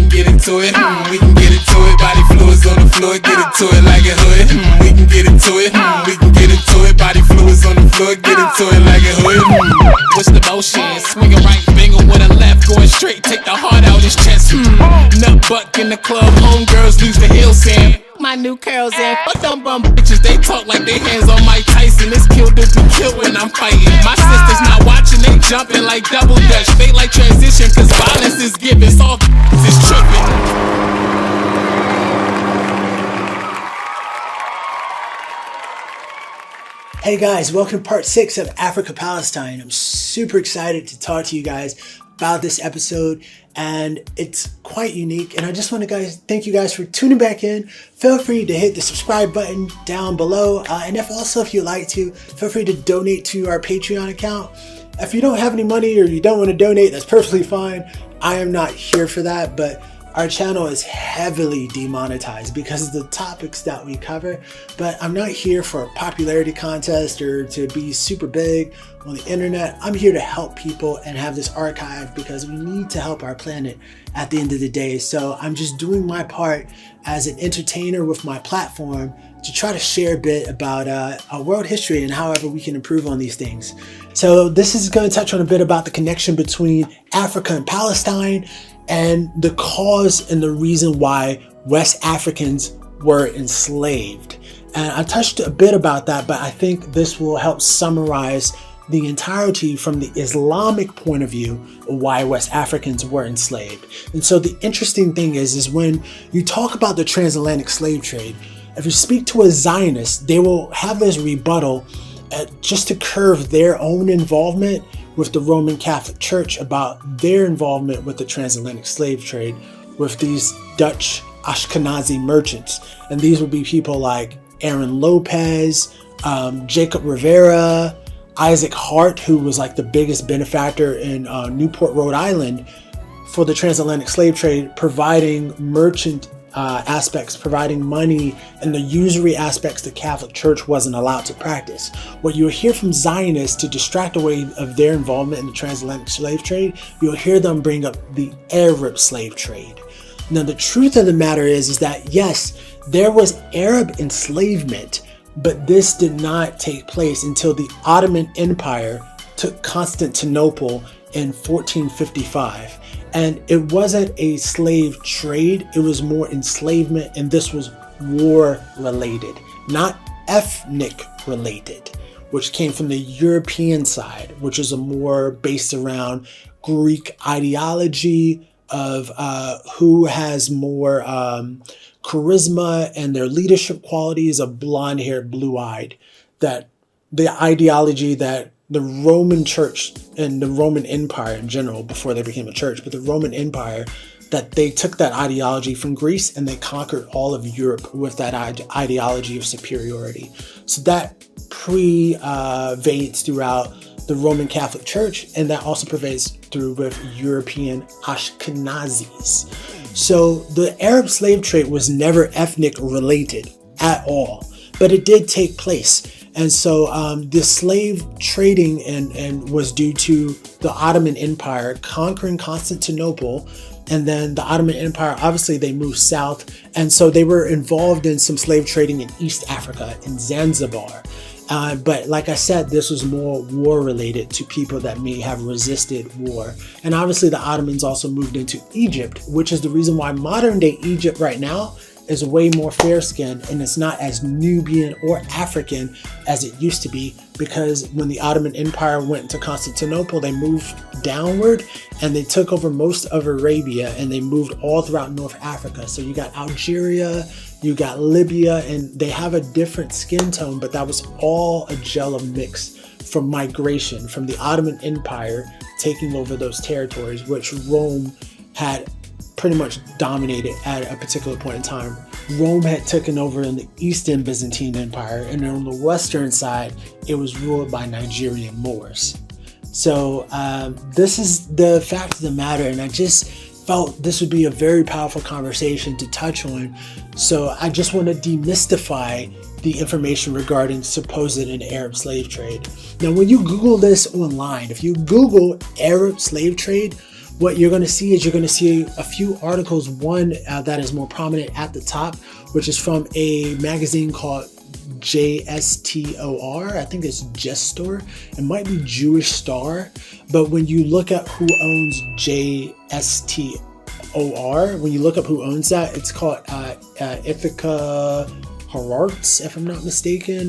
can get into it. We can get into it. Body fluids on the floor, get into it like a hood. We can get into it. We can get into it. Body fluids on the floor, get into it like a hood. What's the motion? Swing a right finger with a left, going straight, take the heart out his chest. Nut buck in the club, homegirls lose the heel saying, my new curls in. Fuck them bum bitches, they talk like they hands on Mike Tyson. It's kill to be killed when I'm fighting. My sisters not watching, they jumping like double dutch. They like transition, cause violence is given. Soft is tripping. Hey guys, welcome to part 6 of Africa Palestine. I'm super excited to talk to you guys about this episode, and it's quite unique, and I just want to thank you guys for tuning back in. Feel free to hit the subscribe button down below, and if you'd like to, feel free to donate to our Patreon account. If you don't have any money or you don't want to donate, that's perfectly fine. I am not here for that, but our channel is heavily demonetized because of the topics that we cover, but I'm not here for a popularity contest or to be super big on the internet. I'm here to help people and have this archive because we need to help our planet at the end of the day. So I'm just doing my part as an entertainer with my platform to try to share a bit about our world history and however we can improve on these things. So this is going to touch on a bit about the connection between Africa and Palestine, and the cause and the reason why West Africans were enslaved. And I touched a bit about that, but I think this will help summarize the entirety from the Islamic point of view of why West Africans were enslaved. And so the interesting thing is when you talk about the transatlantic slave trade, if you speak to a Zionist, they will have this rebuttal just to curve their own involvement with the Roman Catholic Church about their involvement with the transatlantic slave trade with these Dutch Ashkenazi merchants. And these would be people like Aaron Lopez, Jacob Rivera, Isaac Hart, who was like the biggest benefactor in Newport, Rhode Island for the transatlantic slave trade, providing merchant aspects, providing money, and the usury aspects the Catholic Church wasn't allowed to practice. What you'll hear from Zionists to distract away of their involvement in the transatlantic slave trade, you'll hear them bring up the Arab slave trade. Now, the truth of the matter is that yes, there was Arab enslavement, but this did not take place until the Ottoman Empire took Constantinople in 1455. And it wasn't a slave trade, it was more enslavement, and this was war related, not ethnic related, which came from the European side, which is a more based around Greek ideology of who has more charisma and their leadership qualities of blonde-haired, blue-eyed. That the ideology that the Roman Church and the Roman Empire in general, before they became a church, but the Roman Empire, that they took that ideology from Greece and they conquered all of Europe with that ideology of superiority. So that pervades throughout the Roman Catholic Church, and that also pervades through with European Ashkenazis. So the Arab slave trade was never ethnic related at all, but it did take place. And so the slave trading and was due to the Ottoman Empire conquering Constantinople, and then the Ottoman Empire, obviously they moved south, and so they were involved in some slave trading in East Africa, in Zanzibar. But like I said, this was more war related to people that may have resisted war. And obviously the Ottomans also moved into Egypt, which is the reason why modern day Egypt right now is way more fair-skinned, and it's not as Nubian or African as it used to be, because when the Ottoman Empire went to Constantinople, they moved downward and they took over most of Arabia, and they moved all throughout North Africa. So you got Algeria, you got Libya, and they have a different skin tone, but that was all a gel of mix from migration from the Ottoman Empire taking over those territories, which Rome had pretty much dominated at a particular point in time. Rome had taken over in the Eastern Byzantine Empire, and on the western side, it was ruled by Nigerian Moors. So this is the fact of the matter, and I just felt this would be a very powerful conversation to touch on. So I just want to demystify the information regarding supposed and Arab slave trade. Now, when you Google this online, if you Google Arab slave trade, what you're going to see is you're going to see a few articles. One that is more prominent at the top, which is from a magazine called JSTOR. I think it's Gestor. It might be Jewish Star. But when you look at who owns JSTOR, when you look up who owns that, it's called Ithaca Hararts, if I'm not mistaken,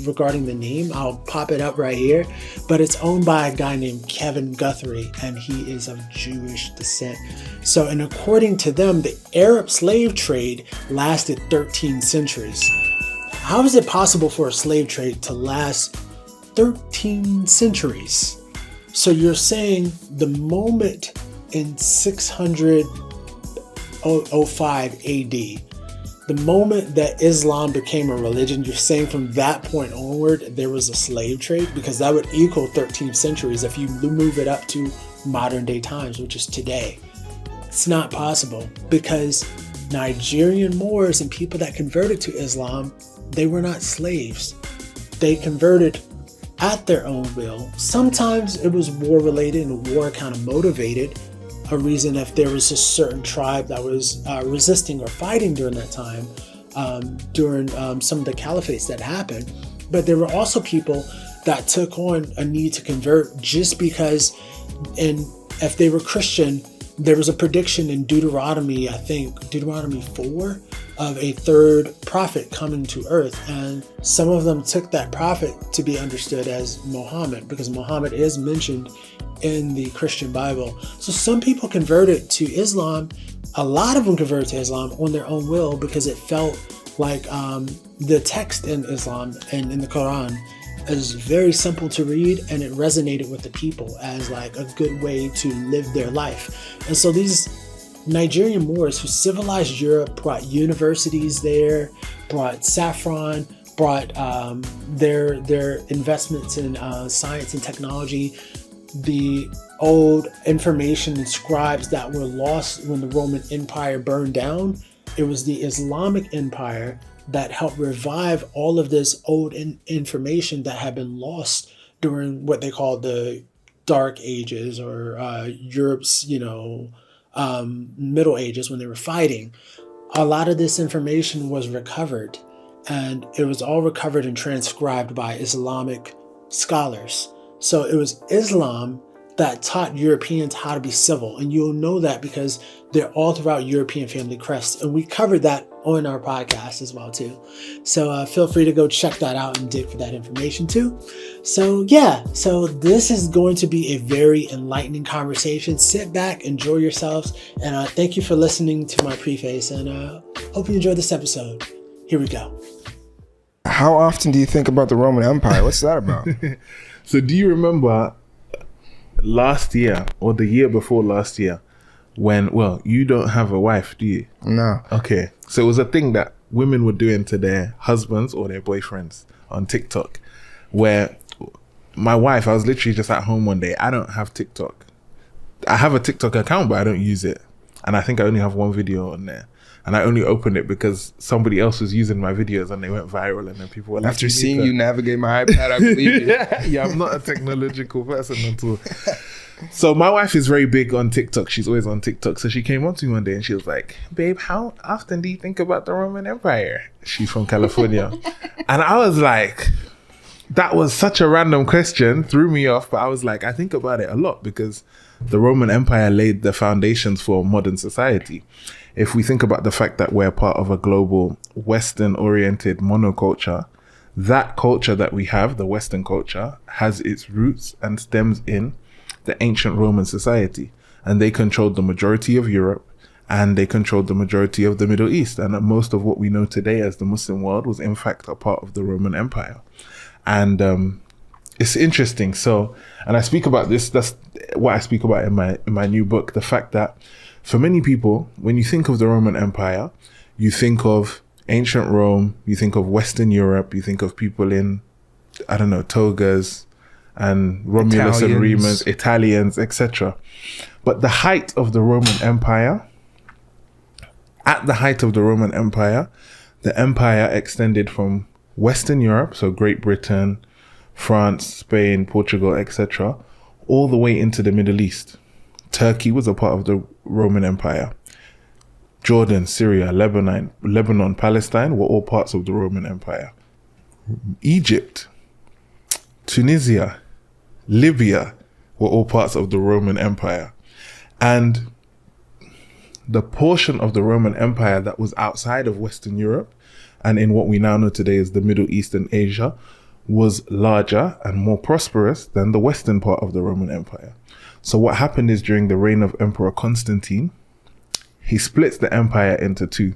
regarding the name. I'll pop it up right here. But it's owned by a guy named Kevin Guthrie, and he is of Jewish descent. So, and according to them, the Arab slave trade lasted 13 centuries. How is it possible for a slave trade to last 13 centuries? So you're saying the moment in 605 AD, the moment that Islam became a religion, you're saying from that point onward, there was a slave trade? Because that would equal 13 centuries if you move it up to modern day times, which is today. It's not possible, because Nigerian Moors and people that converted to Islam, they were not slaves. They converted at their own will. Sometimes it was war related, and war kind of motivated a reason if there was a certain tribe that was resisting or fighting during that time, during some of the caliphates that happened. But there were also people that took on a need to convert just because, and if they were Christian, there was a prediction in Deuteronomy, I think Deuteronomy 4, of a third prophet coming to earth. And some of them took that prophet to be understood as Muhammad, because Muhammad is mentioned in the Christian Bible. So some people converted to Islam. A lot of them converted to Islam on their own will, because it felt like the text in Islam and in the Quran is very simple to read, and it resonated with the people as like a good way to live their life. And so these Nigerian Moors who civilized Europe brought universities there, brought saffron, brought their investments in science and technology, the old information and scribes that were lost when the Roman Empire burned down. It was the Islamic Empire that helped revive all of this old information that had been lost during what they called the Dark Ages, or Europe's, Middle Ages, when they were fighting. A lot of this information was recovered, and it was all recovered and transcribed by Islamic scholars. So it was Islam that taught Europeans how to be civil. And you'll know that because they're all throughout European family crests. And we covered that on our podcast as well too. So feel free to go check that out and dig for that information too. So yeah, so this is going to be a very enlightening conversation. Sit back, enjoy yourselves. And thank you for listening to my preface. And hope you enjoyed this episode. Here we go. How often do you think about the Roman Empire? What's that about? So do you remember last year or the year before last year when, well, you don't have a wife, do you? No. Okay. So it was a thing that women were doing to their husbands or their boyfriends on TikTok, where my wife, I was literally just at home one day. I don't have TikTok. I have a TikTok account, but I don't use it. And I think I only have one video on there. And I only opened it because somebody else was using my videos and they went viral, and then people were like, after seeing you navigate my iPad, I believe you. Yeah, I'm not a technological person at all. So my wife is very big on TikTok. She's always on TikTok. So she came on to me one day and she was like, babe, how often do you think about the Roman Empire? She's from California. And I was like, that was such a random question, threw me off. But I was like, I think about it a lot, because the Roman Empire laid the foundations for modern society. If we think about the fact that we're part of a global Western-oriented monoculture, that culture that we have, the Western culture, has its roots and stems in the ancient Roman society. And they controlled the majority of Europe, and they controlled the majority of the Middle East. And most of what we know today as the Muslim world was in fact a part of the Roman Empire. And it's interesting. So, and I speak about this, that's what I speak about in my new book, the fact that for many people, when you think of the Roman Empire, you think of ancient Rome, you think of Western Europe, you think of people in, I don't know, togas and Romulus and Remus, Italians, etc. But the height of the Roman Empire, at the height of the Roman Empire, the empire extended from Western Europe, so Great Britain, France, Spain, Portugal, etc., all the way into the Middle East. Turkey was a part of the Roman Empire. Jordan, Syria, Lebanon, Palestine were all parts of the Roman Empire. Egypt, Tunisia, Libya were all parts of the Roman Empire. And the portion of the Roman Empire that was outside of Western Europe and in what we now know today as the Middle East and Asia was larger and more prosperous than the western part of the Roman Empire. So what happened is during the reign of Emperor Constantine, he splits the empire into two,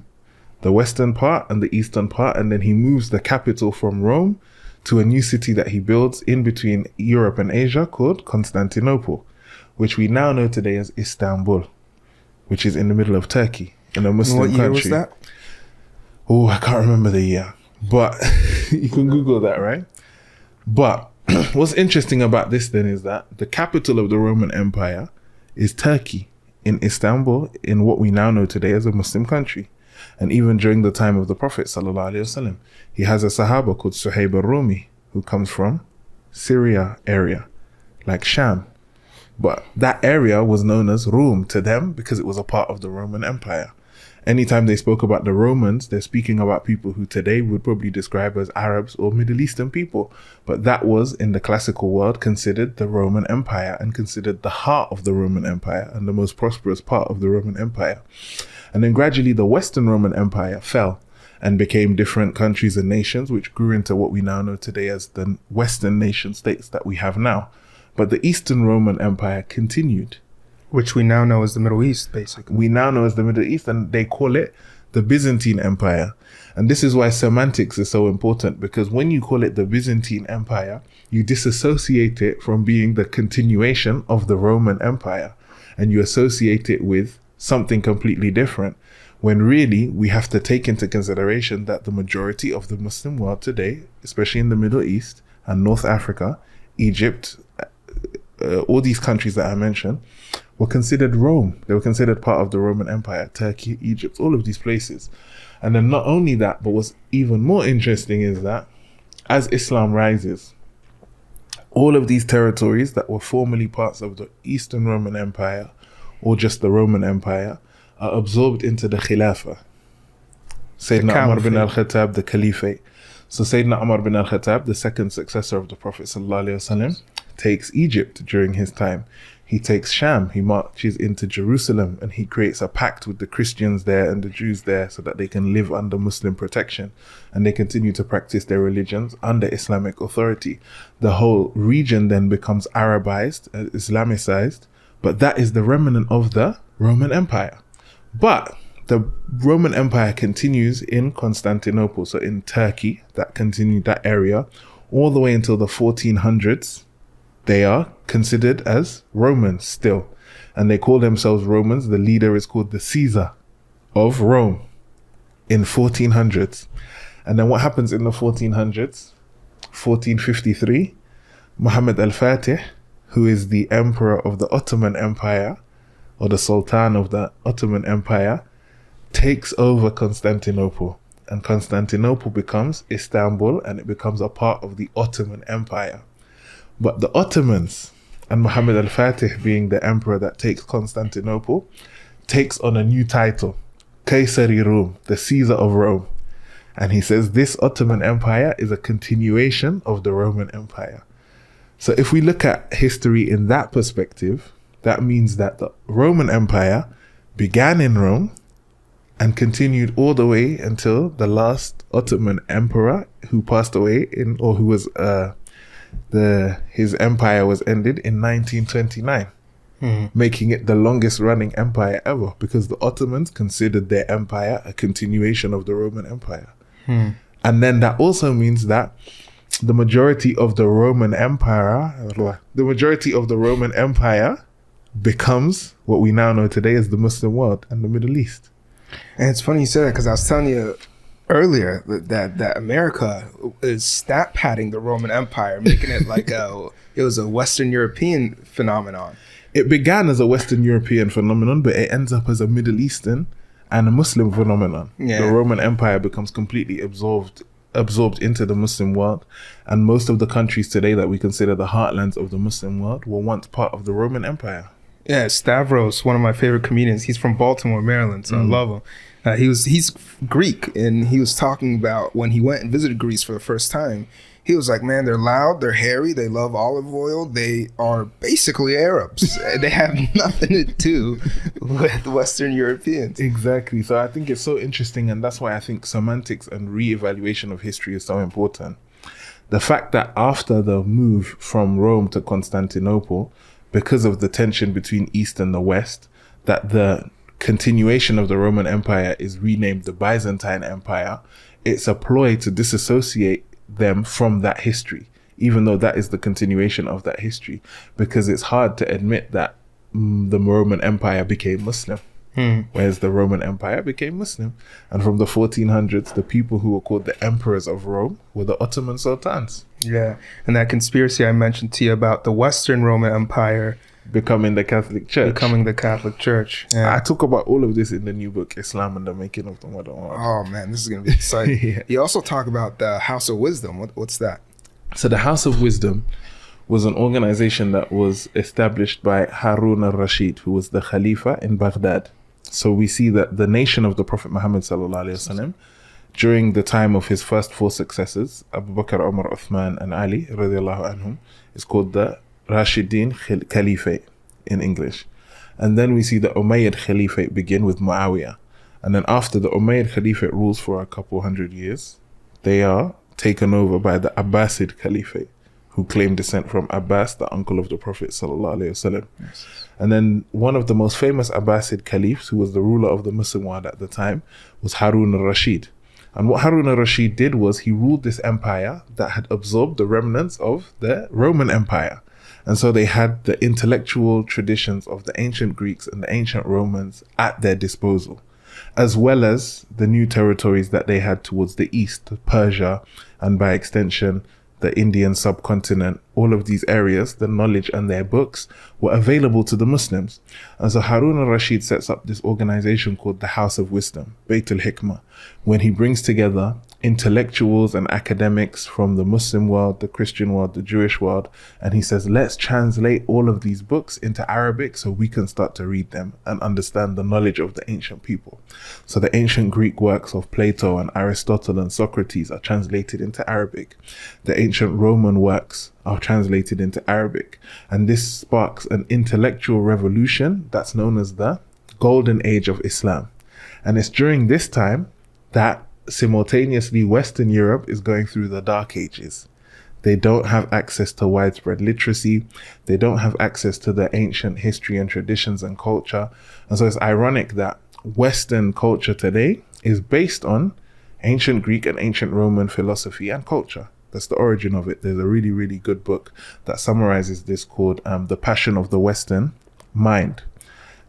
the western part and the eastern part, and then he moves the capital from Rome to a new city that he builds in between Europe and Asia called Constantinople, which we now know today as Istanbul, which is in the middle of Turkey, in a Muslim country. What year was that? Oh, I can't remember the year, but you can Google that, right? But what's interesting about this then is that the capital of the Roman Empire is Turkey, in Istanbul, in what we now know today as a Muslim country. And even during the time of the Prophet ﷺ, he has a Sahaba called Suhaib al-Rumi, who comes from Syria area, like Sham. But that area was known as Rum to them because it was a part of the Roman Empire. Anytime they spoke about the Romans, they're speaking about people who today would probably describe as Arabs or Middle Eastern people. But that was, in the classical world, considered the Roman Empire and considered the heart of the Roman Empire and the most prosperous part of the Roman Empire. And then gradually the Western Roman Empire fell and became different countries and nations, which grew into what we now know today as the Western nation states that we have now. But the Eastern Roman Empire continued. Which we now know as the Middle East, basically. We now know as the Middle East, and they call it the Byzantine Empire. And this is why semantics is so important, because when you call it the Byzantine Empire, you disassociate it from being the continuation of the Roman Empire, and you associate it with something completely different, when really we have to take into consideration that the majority of the Muslim world today, especially in the Middle East and North Africa, Egypt, all these countries that I mentioned, were considered Rome. They were considered part of the Roman Empire, Turkey, Egypt, all of these places. And then not only that, but what's even more interesting is that as Islam rises, all of these territories that were formerly parts of the Eastern Roman Empire or just the Roman Empire are absorbed into the Khilafah. Sayyidina Umar bin al-Khattab, the Caliphate. So Sayyidina Umar bin al-Khattab, the second successor of the Prophet ﷺ, takes Egypt during his time. He takes Sham, he marches into Jerusalem, and he creates a pact with the Christians there and the Jews there so that they can live under Muslim protection and they continue to practice their religions under Islamic authority. The whole region then becomes Arabized, Islamicized, but that is the remnant of the Roman Empire. But the Roman Empire continues in Constantinople, so in Turkey, that continued that area all the way until the 1400s. They are considered as Romans still, and they call themselves Romans. The leader is called the Caesar of Rome in 1400s. And then what happens in the 1400s? 1453, Muhammad al-Fatih, who is the emperor of the Ottoman Empire, or the Sultan of the Ottoman Empire, takes over Constantinople. And Constantinople becomes Istanbul, and it becomes a part of the Ottoman Empire. But the Ottomans, and Muhammad al-Fatih being the emperor that takes Constantinople, takes on a new title, Kaysari Rum, the Caesar of Rome. And he says this Ottoman Empire is a continuation of the Roman Empire. So if we look at history in that perspective, that means that the Roman Empire began in Rome and continued all the way until the last Ottoman emperor who passed away who was his empire was ended in 1929, making it the longest running empire ever, because the Ottomans considered their empire a continuation of the Roman Empire. And then that also means that the majority of the Roman Empire becomes what we now know today as the Muslim world and the Middle East. And it's funny you said that, because I was telling you earlier that America is stat padding the Roman Empire, making it like it was a Western European phenomenon. It began as a Western European phenomenon, but it ends up as a Middle Eastern and a Muslim phenomenon. Yeah. The Roman Empire becomes completely absorbed into the Muslim world, and most of the countries today that we consider the heartlands of the Muslim world were once part of the Roman Empire. Yeah, Stavros, one of my favorite comedians. He's from Baltimore, Maryland, so I love him. He's Greek, and he was talking about when he went and visited Greece for the first time. He was like, man, they're loud, they're hairy, they love olive oil, they are basically Arabs. They have nothing to do with Western Europeans. Exactly. So I think it's so interesting, and that's why I think semantics and re-evaluation of history is so important. The fact that after the move from Rome to Constantinople, because of the tension between East and the West, that the continuation of the Roman Empire is renamed the Byzantine Empire, it's a ploy to disassociate them from that history, even though that is the continuation of that history, because it's hard to admit that the Roman Empire became Muslim, whereas the Roman Empire became Muslim. And from the 1400s, the people who were called the emperors of Rome were the Ottoman sultans. Yeah, and that conspiracy I mentioned to you about the Western Roman Empire becoming the Catholic Church. Yeah. I talk about all of this in the new book, Islam and the Making of the Modern World. Oh man, this is going to be exciting. Yeah. You also talk about the House of Wisdom. What's that? So the House of Wisdom was an organization that was established by Harun al-Rashid, who was the Khalifa in Baghdad. So we see that the nation of the Prophet Muhammad sallallahu alaihi wasallam, during the time of his first four successors, Abu Bakr, Umar, Uthman, and Ali, radiallahu anhum, is called the Rashidin Caliphate in English. And then we see the Umayyad Caliphate begin with Muawiyah. And then after the Umayyad Caliphate rules for a couple hundred years, they are taken over by the Abbasid Caliphate, who claim descent from Abbas, the uncle of the Prophet sallallahu alaihi wasallam. Yes. And then one of the most famous Abbasid caliphs, who was the ruler of the Muslim world at the time, was Harun al-Rashid. And what Harun al-Rashid did was he ruled this empire that had absorbed the remnants of the Roman Empire. And so they had the intellectual traditions of the ancient Greeks and the ancient Romans at their disposal, as well as the new territories that they had towards the east, Persia, and by extension, the Indian subcontinent. All of these areas, the knowledge and their books were available to the Muslims. And so Harun al-Rashid sets up this organization called the House of Wisdom, Bayt al-Hikmah, when he brings together intellectuals and academics from the Muslim world, the Christian world, the Jewish world, and he says, let's translate all of these books into Arabic so we can start to read them and understand the knowledge of the ancient people. So the ancient Greek works of Plato and Aristotle and Socrates are translated into Arabic. The ancient Roman works are translated into Arabic. And this sparks an intellectual revolution that's known as the Golden Age of Islam. And it's during this time that simultaneously Western Europe is going through the Dark Ages. They don't have access to widespread literacy. They don't have access to the ancient history and traditions and culture. And so it's ironic that Western culture today is based on ancient Greek and ancient Roman philosophy and culture. That's the origin of it. There's a really, really good book that summarizes this called The Passion of the Western Mind.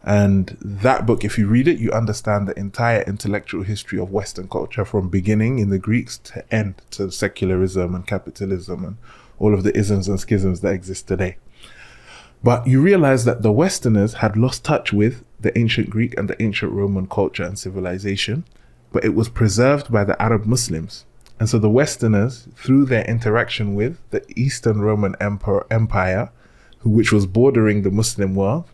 And that book, if you read it, you understand the entire intellectual history of Western culture from beginning in the Greeks to end to secularism and capitalism and all of the isms and schisms that exist today. But you realize that the Westerners had lost touch with the ancient Greek and the ancient Roman culture and civilization, but it was preserved by the Arab Muslims. And so the Westerners, through their interaction with the Eastern Roman Empire, which was bordering the Muslim world,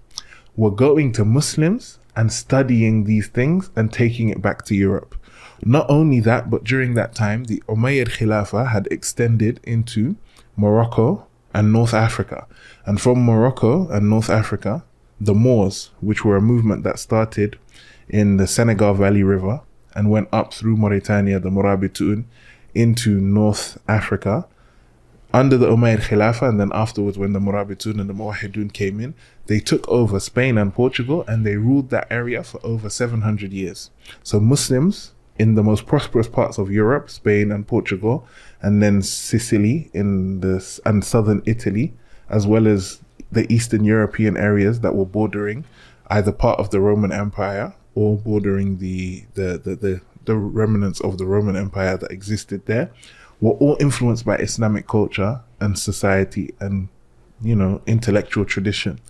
were going to Muslims and studying these things and taking it back to Europe. Not only that, but during that time, the Umayyad Khilafah had extended into Morocco and North Africa. And from Morocco and North Africa, the Moors, which were a movement that started in the Senegal Valley River and went up through Mauritania, the Morabitun, into North Africa, under the Umayyad Khilafah, and then afterwards when the Morabitun and the Muwahhidun came in, they took over Spain and Portugal and they ruled that area for over 700 years. So Muslims in the most prosperous parts of Europe, Spain and Portugal, and then Sicily and southern Italy, as well as the Eastern European areas that were bordering either part of the Roman Empire or bordering the remnants of the Roman Empire that existed there, were all influenced by Islamic culture and society and, intellectual tradition.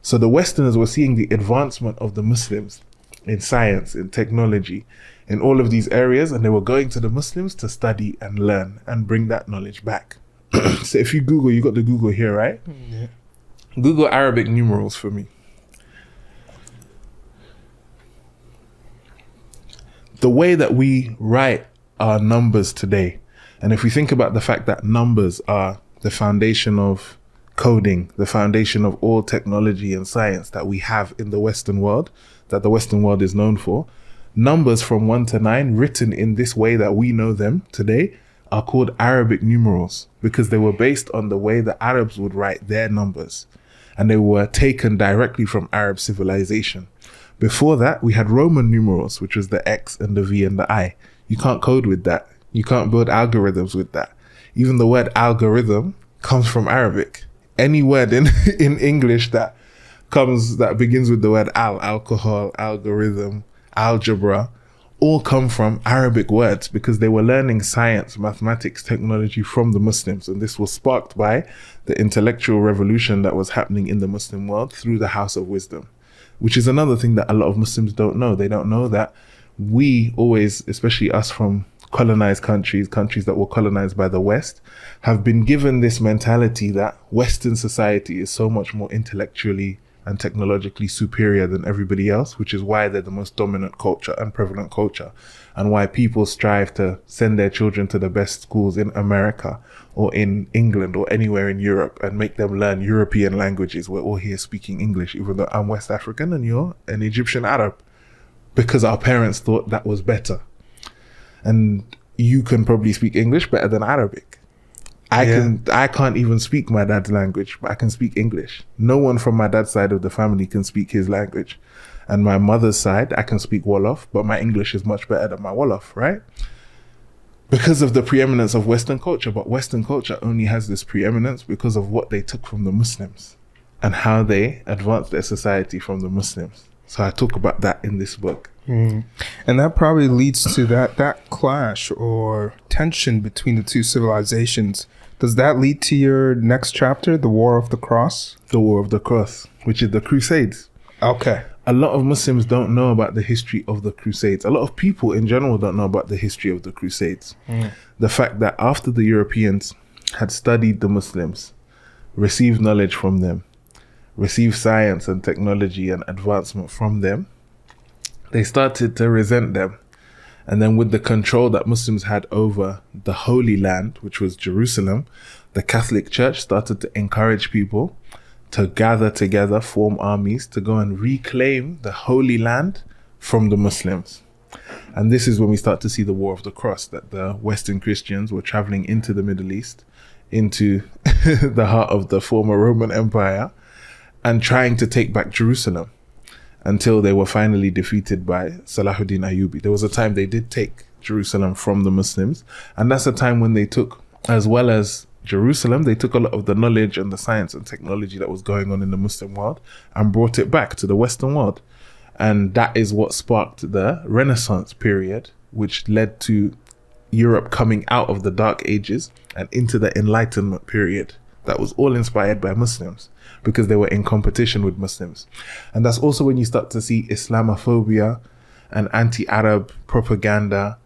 So the Westerners were seeing the advancement of the Muslims in science, in technology, in all of these areas, and they were going to the Muslims to study and learn and bring that knowledge back. So if you Google, you got the Google here, right? Yeah. Google Arabic numerals for me. the way that we write our numbers today, and if we think about the fact that numbers are the foundation of coding, the foundation of all technology and science that we have in the Western world, that the Western world is known for, numbers from 1 to 9 written in this way that we know them today are called Arabic numerals, because they were based on the way the Arabs would write their numbers, and they were taken directly from Arab civilization. Before that, we had Roman numerals, which was the X and the V and the I. You can't code with that. You can't build algorithms with that. Even the word algorithm comes from Arabic. Any word in English that begins with the word alcohol, algorithm, algebra, all come from Arabic words, because they were learning science, mathematics, technology from the Muslims. And this was sparked by the intellectual revolution that was happening in the Muslim world through the House of Wisdom, which is another thing that a lot of Muslims don't know. They don't know that we always, especially us from colonized countries that were colonized by the West, have been given this mentality that Western society is so much more intellectually and technologically superior than everybody else, which is why they're the most dominant culture and prevalent culture, and why people strive to send their children to the best schools in America or in England or anywhere in Europe and make them learn European languages. We're all here speaking English, even though I'm West African and you're an Egyptian Arab, because our parents thought that was better. And you can probably speak English better than Arabic. I can't even speak my dad's language, but I can speak English. No one from my dad's side of the family can speak his language. And my mother's side, I can speak Wolof, but my English is much better than my Wolof, right? Because of the preeminence of Western culture. But Western culture only has this preeminence because of what they took from the Muslims and how they advanced their society from the Muslims. So I talk about that in this book. And that probably leads to that clash or tension between the two civilizations. Does that lead to your next chapter, the War of the Cross? The War of the Cross, which is the Crusades. Okay. A lot of Muslims don't know about the history of the Crusades. A lot of people in general don't know about the history of the Crusades. The fact that after the Europeans had studied the Muslims, received knowledge from them, received science and technology and advancement from them, they started to resent them. And then with the control that Muslims had over the Holy Land, which was Jerusalem, the Catholic Church started to encourage people to gather together, form armies to go and reclaim the Holy Land from the Muslims. And this is when we start to see the War of the Cross, that the Western Christians were traveling into the Middle East, into the heart of the former Roman Empire, and trying to take back Jerusalem, until they were finally defeated by Salahuddin Ayyubi. There was a time they did take Jerusalem from the Muslims, and that's a time when they took, as well as Jerusalem, they took a lot of the knowledge and the science and technology that was going on in the Muslim world and brought it back to the Western world. And that is what sparked the Renaissance period, which led to Europe coming out of the Dark Ages and into the Enlightenment period. That was all inspired by Muslims, because they were in competition with Muslims. And that's also when you start to see Islamophobia and anti-Arab propaganda,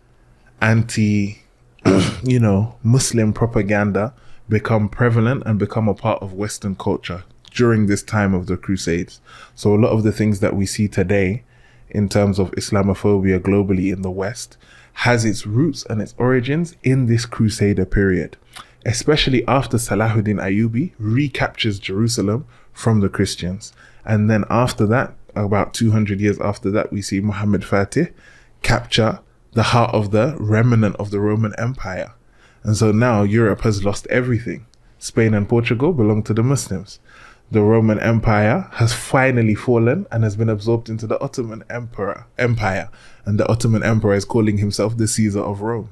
Muslim propaganda become prevalent and become a part of Western culture during this time of the Crusades. So a lot of the things that we see today in terms of Islamophobia globally in the West has its roots and its origins in this Crusader period, especially after Salahuddin Ayyubi recaptures Jerusalem from the Christians. And then after that, about 200 years after that, we see Muhammad Fatih capture the heart of the remnant of the Roman Empire. And so now Europe has lost everything. Spain and Portugal belong to the Muslims. The Roman Empire has finally fallen and has been absorbed into the Ottoman Empire. And the Ottoman Emperor is calling himself the Caesar of Rome.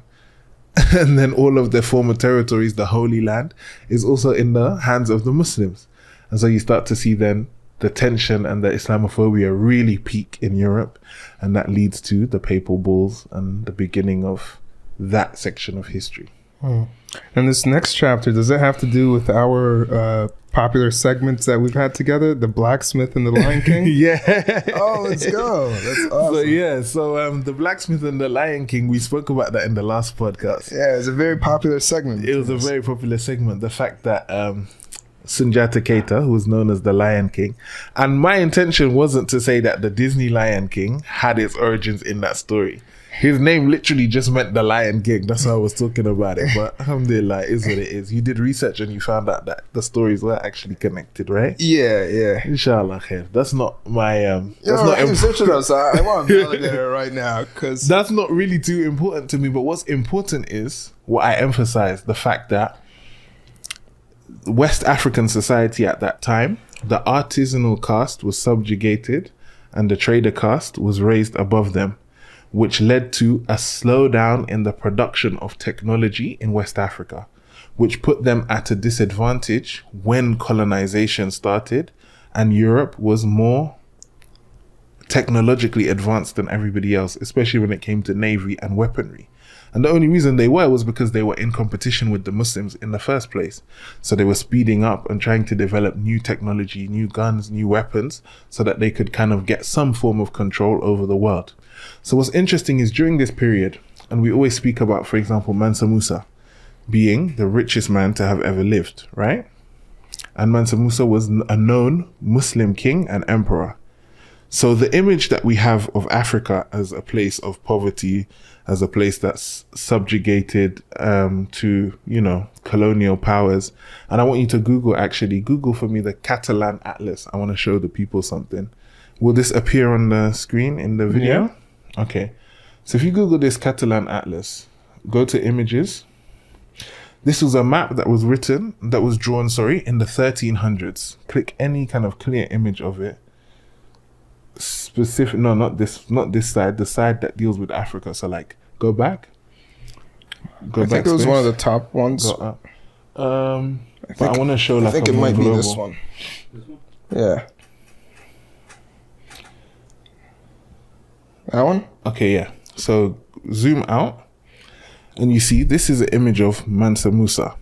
And then all of their former territories, the Holy Land, is also in the hands of the Muslims. And so you start to see then the tension and the Islamophobia really peak in Europe. And that leads to the papal bulls and the beginning of that section of history. And this next chapter, does it have to do with our popular segments that we've had together, the Blacksmith and the Lion King? Yeah. Oh, let's go. That's awesome. So the Blacksmith and the Lion King, we spoke about that in the last podcast. Yeah, it's a very popular segment. It was a very popular segment. The fact that Sunjata Keita, who was known as the Lion King. And my intention wasn't to say that the Disney Lion King had its origins in that story. His name literally just meant the Lion King. That's how I was talking about it. But alhamdulillah, it is what it is. You did research and you found out that the stories were actually connected, right? Yeah. Inshallah khair. That's not my that's Yo, not I want to validate it right now because that's not really too important to me. But what's important is what I emphasize, the fact that West African society at that time, the artisanal caste was subjugated and the trader caste was raised above them, which led to a slowdown in the production of technology in West Africa, which put them at a disadvantage when colonization started and Europe was more technologically advanced than everybody else, especially when it came to navy and weaponry. And the only reason they were was because they were in competition with the Muslims in the first place. So they were speeding up and trying to develop new technology, new guns, new weapons, so that they could kind of get some form of control over the world. So what's interesting is during this period, and we always speak about, for example, Mansa Musa being the richest man to have ever lived, right? And Mansa Musa was a known Muslim king and emperor. So the image that we have of Africa as a place of poverty, as a place that's subjugated to, colonial powers. And I want you to Google for me the Catalan Atlas. I want to show the people something. Will this appear on the screen in the video? Yeah. Okay. So if you Google this Catalan Atlas, go to images. This was a map that was drawn, in the 1300s. Click any kind of clear image of it. Not this side, the side that deals with Africa. So like, go back. I think it was one of the top ones. Go up. But I want to show like I think a it more might global. be this one. Yeah. That one? Okay, yeah. So zoom out and you see this is an image of Mansa Musa,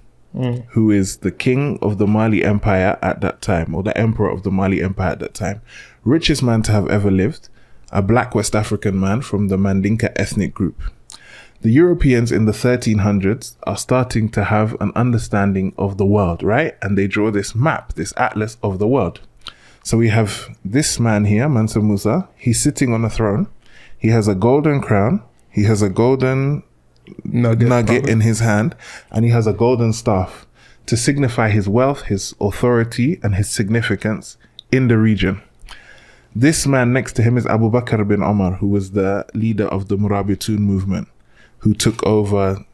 who is the king of the Mali Empire at that time, or the emperor of the Mali Empire at that time. Richest man to have ever lived, a black West African man from the Mandinka ethnic group. The Europeans in the 1300s are starting to have an understanding of the world, right? And they draw this map, this atlas of the world. So we have this man here, Mansa Musa. He's sitting on a throne. He has a golden crown. He has a golden nugget in his hand, and he has a golden staff to signify his wealth, his authority, and his significance in the region. This man next to him is Abu Bakr bin Omar, who was the leader of the Murabitun movement, who took over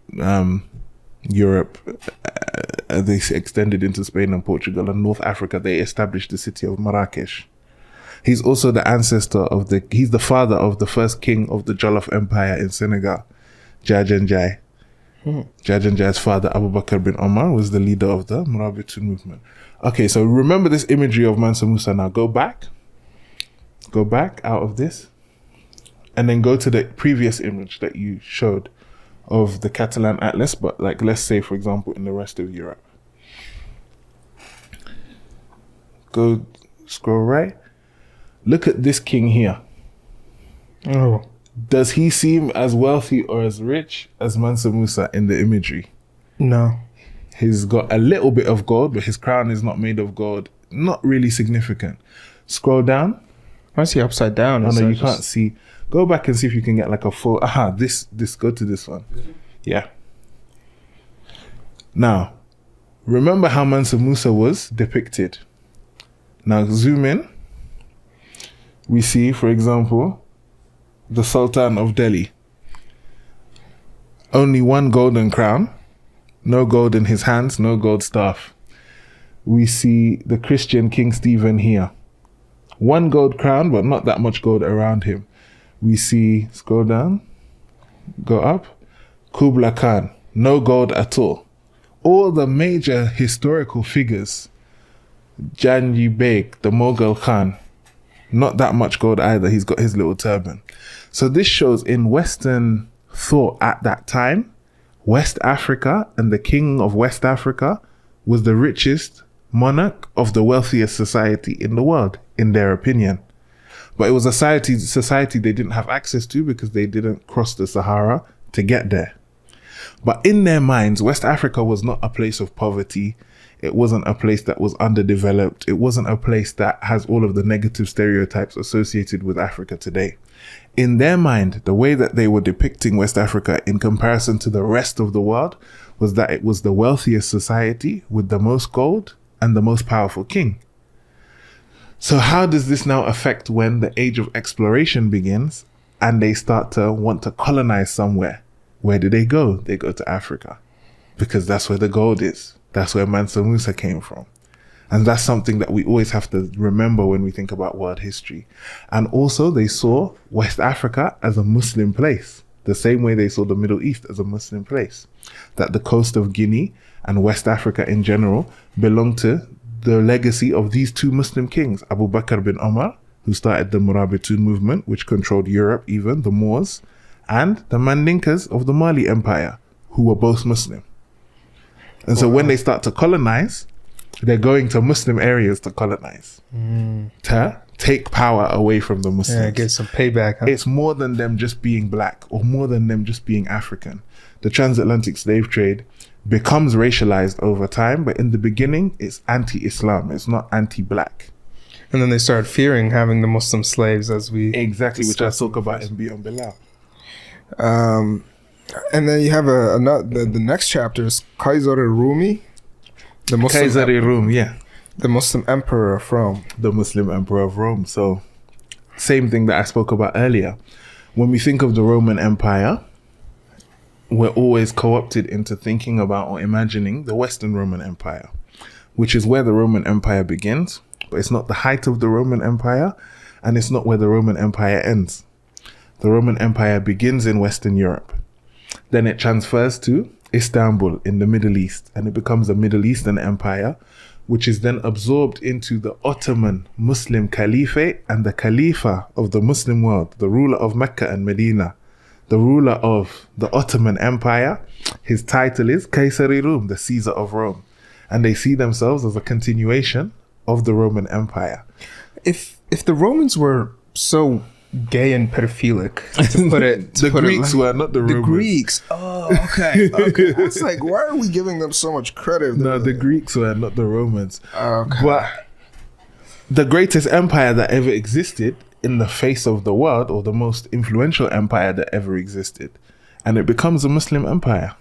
Europe. They extended into Spain and Portugal and North Africa. They established the city of Marrakesh. He's also the ancestor he's the father of the first king of the Jollof Empire in Senegal, Jajanjai. Jajanjai's father, Abu Bakr bin Omar, was the leader of the Murabitun movement. Okay, so remember this imagery of Mansa Musa. Now go back out of this and then go to the previous image that you showed of the Catalan Atlas, but like, let's say, for example, in the rest of Europe. Go scroll right. Look at this king here. Oh. Does he seem as wealthy or as rich as Mansa Musa in the imagery? No. He's got a little bit of gold, but his crown is not made of gold. Not really significant. Scroll down. I see upside down. Oh no, you can't see. Go back and see if you can get like a full. This. Go to this one. Yeah. Now, remember how Mansa Musa was depicted. Now zoom in. We see, for example, the Sultan of Delhi. Only one golden crown, no gold in his hands, no gold staff. We see the Christian King Stephen here. One gold crown, but not that much gold around him. We see, scroll down, go up, Kublai Khan, no gold at all. All the major historical figures, Janji Beg, the Mughal Khan, not that much gold either. He's got his little turban. So this shows in Western thought at that time, West Africa and the king of West Africa was the richest monarch of the wealthiest society in the world, in their opinion. But it was a society they didn't have access to because they didn't cross the Sahara to get there. But in their minds, West Africa was not a place of poverty. It wasn't a place that was underdeveloped. It wasn't a place that has all of the negative stereotypes associated with Africa today. In their mind, the way that they were depicting West Africa in comparison to the rest of the world was that it was the wealthiest society with the most gold and the most powerful king. So how does this now affect when the age of exploration begins and they start to want to colonize somewhere? Where do they go? They go to Africa because that's where the gold is. That's where Mansa Musa came from. And that's something that we always have to remember when we think about world history. And also they saw West Africa as a Muslim place, the same way they saw the Middle East as a Muslim place. That the coast of Guinea and West Africa in general belonged to the legacy of these two Muslim kings, Abu Bakr bin Omar, who started the Murabitun movement, which controlled Europe, even the Moors, and the Mandinkas of the Mali Empire, who were both Muslim. And so when they start to colonize, they're going to Muslim areas to colonize, to take power away from the Muslims. Yeah, get some payback. Huh? It's more than them just being black or more than them just being African. The transatlantic slave trade becomes racialized over time, but in the beginning, it's anti-Islam. It's not anti-black. And then they started fearing having the Muslim slaves, as we Exactly, which I talk about in Beyond Bilal. And then you have the next chapter is Kaiser Rumi, the Muslim Kaiser-i-Rum, yeah. the Muslim emperor of Rome. The Muslim emperor of Rome. So, same thing that I spoke about earlier. When we think of the Roman Empire, we're always co-opted into thinking about or imagining the Western Roman Empire, which is where the Roman Empire begins, but it's not the height of the Roman Empire, and it's not where the Roman Empire ends. The Roman Empire begins in Western Europe. Then it transfers to Istanbul in the Middle East, and it becomes a Middle Eastern empire, which is then absorbed into the Ottoman Muslim Caliphate and the Khalifa of the Muslim world, the ruler of Mecca and Medina, the ruler of the Ottoman Empire. His title is Kaiser-i-Rum, the Caesar of Rome. And they see themselves as a continuation of the Roman Empire. If the Romans were so gay and pedophilic, to put it, The Greeks were, not the the Romans. Greeks. Oh, okay. Okay. It's like, why are we giving them so much credit? No, the Greeks were, not the Romans. Okay. But the greatest empire that ever existed in the face of the world, or the most influential empire that ever existed, and it becomes a Muslim empire.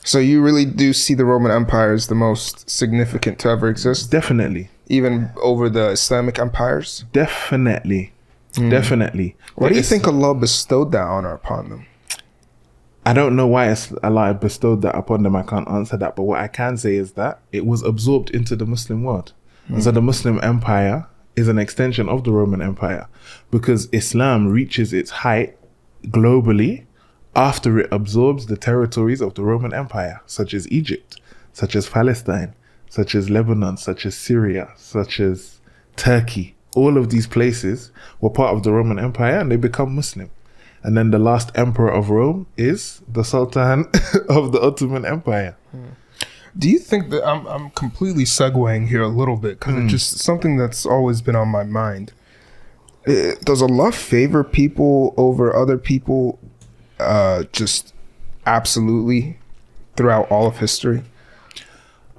So you really do see the Roman Empire as the most significant to ever exist, Definitely. even over the Islamic empires? Definitely. Definitely. Why do you It's- think Allah bestowed that honor upon them? I don't know why Allah bestowed that upon them. I can't answer that. But what I can say is that it was absorbed into the Muslim world. And so the Muslim empire is an extension of the Roman Empire, because Islam reaches its height globally after it absorbs the territories of the Roman Empire, such as Egypt, such as Palestine, such as Lebanon, such as Syria, such as Turkey. All of these places were part of the Roman Empire, and they become Muslim. And then the last emperor of Rome is the Sultan of the Ottoman Empire. Do you think that I'm completely segueing here a little bit, because it's just something that's always been on my mind. Does Allah favor people over other people just absolutely throughout all of history?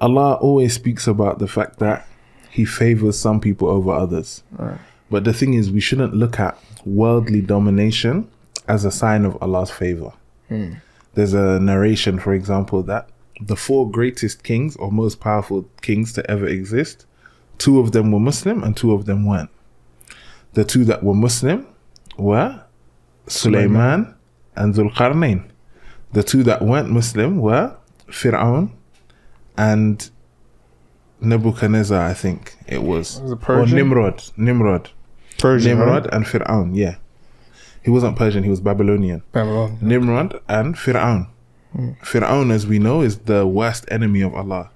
Allah always speaks about the fact that he favors some people over others. Right. But the thing is, we shouldn't look at worldly domination as a sign of Allah's favor. There's a narration, for example, that the 4 greatest kings or most powerful kings to ever exist, 2 of them were Muslim and 2 of them weren't. The 2 that were Muslim were Sulaiman and Dhul-Qarnayn. The 2 that weren't Muslim were Fir'aun and Nebuchadnezzar, I think it was. Was it Or Persian? Nimrod. Persian, Nimrod and Fir'aun, yeah. He wasn't Persian, he was Babylonian. Babylon. Nimrod and Fir'aun. Fir'aun, as we know, is the worst enemy of Allah,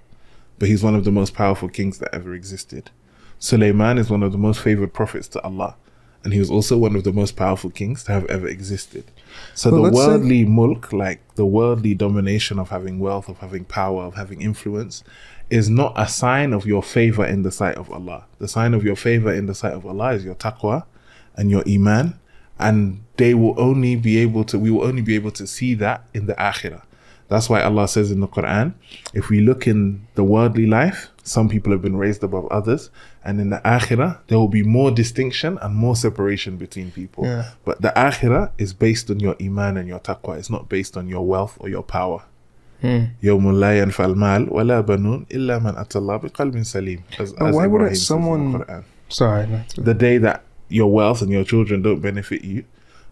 but he's one of the most powerful kings that ever existed. Sulaiman is one of the most favored prophets to Allah, and he was also one of the most powerful kings to have ever existed. So But the let's say- worldly mulk, like the worldly domination of having wealth, of having power, of having influence, is not a sign of your favor in the sight of Allah. The sign of your favor in the sight of Allah is your taqwa and your iman, and we will only be able to see that in the akhirah. That's why Allah says in the Quran, if we look in the worldly life, some people have been raised above others, and in the akhirah there will be more distinction and more separation between people. But the akhirah is based on your iman and your taqwa. It's not based on your wealth or your power. يوم لا ينفع المال ولا بنون إلا من أتى الله بقلب سليم. As why Ibrahim wouldn't says in someone... the Quran. Sorry. The day that your wealth and your children don't benefit you,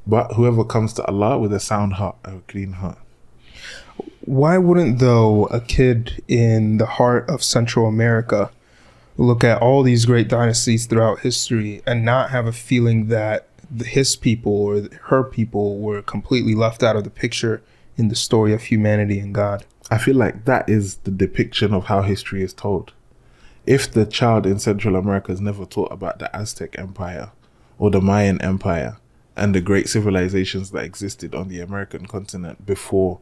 but whoever comes to Allah with a sound heart, a clean heart. Why wouldn't, though, a kid in the heart of Central America look at all these great dynasties throughout history and not have a feeling that his people or her people were completely left out of the picture in the story of humanity and God? I feel like that is the depiction of how history is told. If the child in Central America is never taught about the Aztec Empire or the Mayan Empire and the great civilizations that existed on the American continent before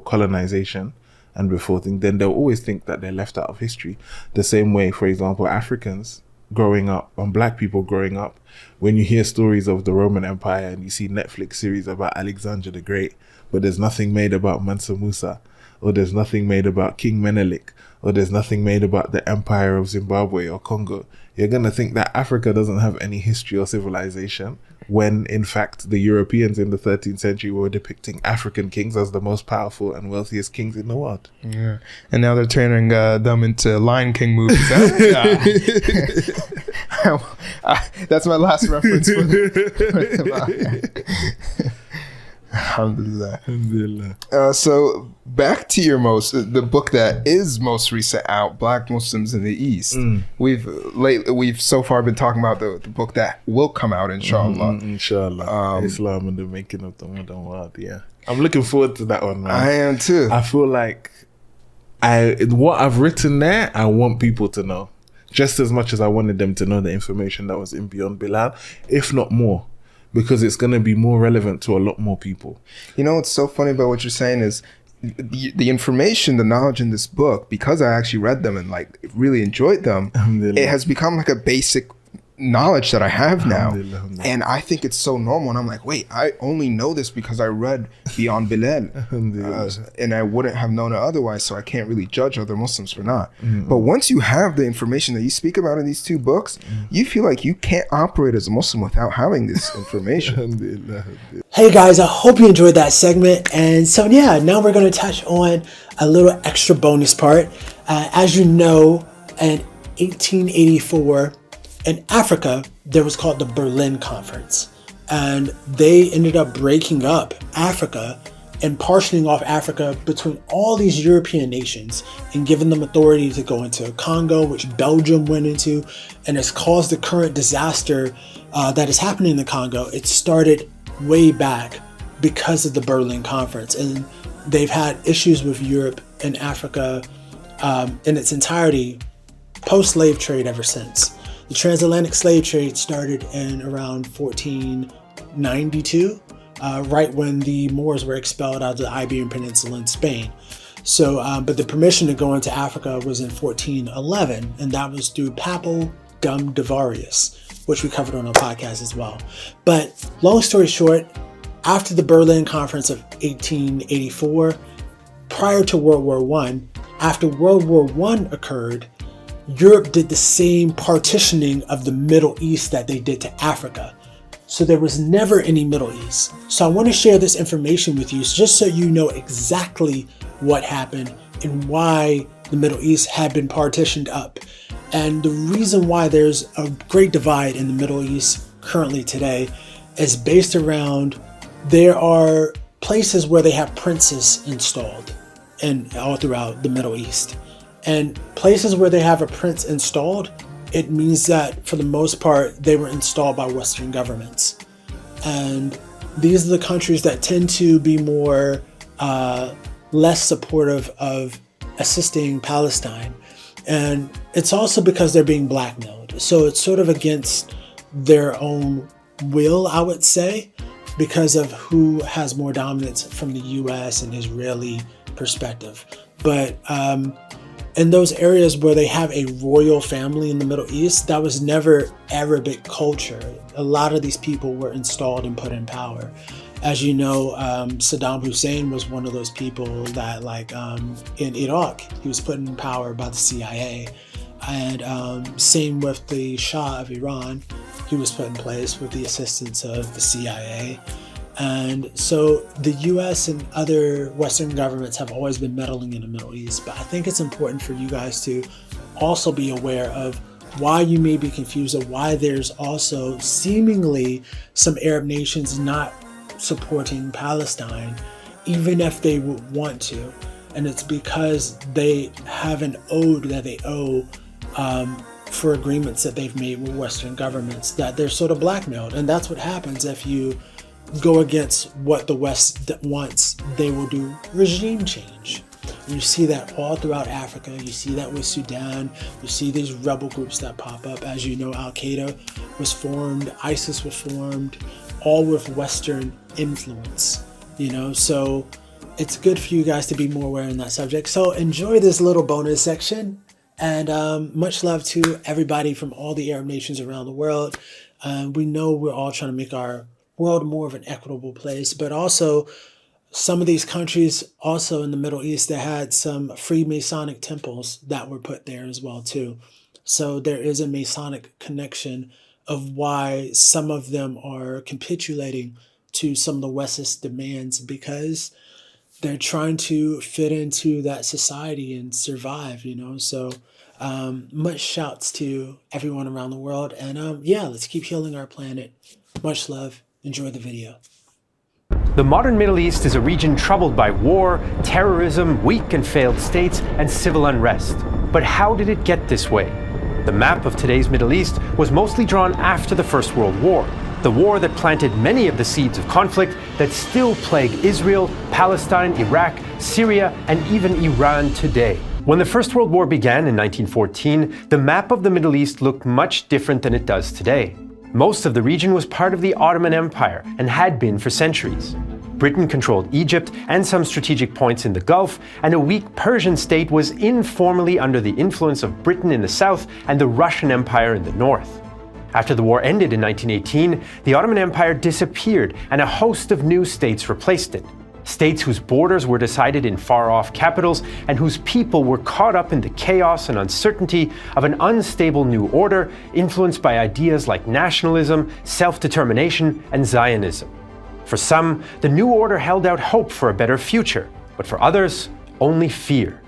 colonization and before things, then they'll always think that they're left out of history. The same way, for example, Africans growing up and black people growing up, when you hear stories of the Roman Empire and you see Netflix series about Alexander the Great, but there's nothing made about Mansa Musa, or there's nothing made about King Menelik, or there's nothing made about the Empire of Zimbabwe or Congo, you're going to think that Africa doesn't have any history or civilization, when in fact the Europeans in the 13th century were depicting African kings as the most powerful and wealthiest kings in the world. Yeah, and now they're turning them into Lion King movies. That's my last reference for the Alhamdulillah. So back to your the book that is most recent out, Black Muslims in the East. We've so far been talking about the book that will come out, inshallah. Inshallah. Islam and the making of the modern world. Yeah, I'm looking forward to that one, man. I am too. I feel like what I've written there, I want people to know just as much as I wanted them to know the information that was in Beyond Bilal, if not more. Because it's going to be more relevant to a lot more people. You know what's so funny about what you're saying is the information, the knowledge in this book, because I actually read them and like really enjoyed them, it has become like a basic knowledge that I have now. And I think it's so normal. And I'm like, wait, I only know this because I read Beyond Bilal. And I wouldn't have known it otherwise, so I can't really judge other Muslims for not. But once you have the information that you speak about in these two books, you feel like you can't operate as a Muslim without having this information. Hey guys, I hope you enjoyed that segment. And so yeah, now we're going to touch on a little extra bonus part. As you know, in 1884, in Africa, there was called the Berlin Conference, and they ended up breaking up Africa and partitioning off Africa between all these European nations and giving them authority to go into Congo, which Belgium went into, and has caused the current disaster that is happening in the Congo. It started way back because of the Berlin Conference, and they've had issues with Europe and Africa in its entirety post-slave trade ever since. The transatlantic slave trade started in around 1492, right when the Moors were expelled out of the Iberian Peninsula in Spain. So, but the permission to go into Africa was in 1411, and that was through Papal Dum Devarius, which we covered on our podcast as well. But long story short, after the Berlin Conference of 1884, prior to World War I, after World War I occurred, Europe did the same partitioning of the Middle East that they did to Africa. So there was never any Middle East. So I want to share this information with you just so you know exactly what happened and why the Middle East had been partitioned up. And the reason why there's a great divide in the Middle East currently today is based around there are places where they have princes installed and all throughout the Middle East. And places where they have a prince installed, it means that for the most part, they were installed by Western governments. And these are the countries that tend to be more, less supportive of assisting Palestine. And it's also because they're being blackmailed. So it's sort of against their own will, I would say, because of who has more dominance from the US and Israeli perspective. But, in those areas where they have a royal family in the Middle East, that was never Arabic culture. A lot of these people were installed and put in power. As you know, Saddam Hussein was one of those people that, like, in Iraq, he was put in power by the CIA. And same with the Shah of Iran, he was put in place with the assistance of the CIA. And so the US and other Western governments have always been meddling in the Middle East, but I think it's important for you guys to also be aware of why you may be confused, of why there's also seemingly some Arab nations not supporting Palestine, even if they would want to. And it's because they have an ode that they owe for agreements that they've made with Western governments, that they're sort of blackmailed. And that's what happens if you go against what the West wants. They will do regime change. You see that all throughout Africa. You see that with Sudan. You see these rebel groups that pop up. As you know, Al-Qaeda was formed, ISIS was formed, all with Western influence, you know? So it's good for you guys to be more aware in that subject. So enjoy this little bonus section, and much love to everybody from all the Arab nations around the world. We know we're all trying to make our world more of an equitable place, but also some of these countries also in the Middle East that had some Freemasonic temples that were put there as well too. So there is a Masonic connection of why some of them are capitulating to some of the West's demands, because they're trying to fit into that society and survive, you know. So much shouts to everyone around the world, and yeah, let's keep healing our planet. Much love. Enjoy the video. The modern Middle East is a region troubled by war, terrorism, weak and failed states, and civil unrest. But how did it get this way? The map of today's Middle East was mostly drawn after the First World War, the war that planted many of the seeds of conflict that still plague Israel, Palestine, Iraq, Syria, and even Iran today. When the First World War began in 1914, the map of the Middle East looked much different than it does today. Most of the region was part of the Ottoman Empire and had been for centuries. Britain controlled Egypt and some strategic points in the Gulf, and a weak Persian state was informally under the influence of Britain in the south and the Russian Empire in the north. After the war ended in 1918, the Ottoman Empire disappeared and a host of new states replaced it. States whose borders were decided in far-off capitals and whose people were caught up in the chaos and uncertainty of an unstable new order influenced by ideas like nationalism, self-determination, and Zionism. For some, the new order held out hope for a better future, but for others, only fear.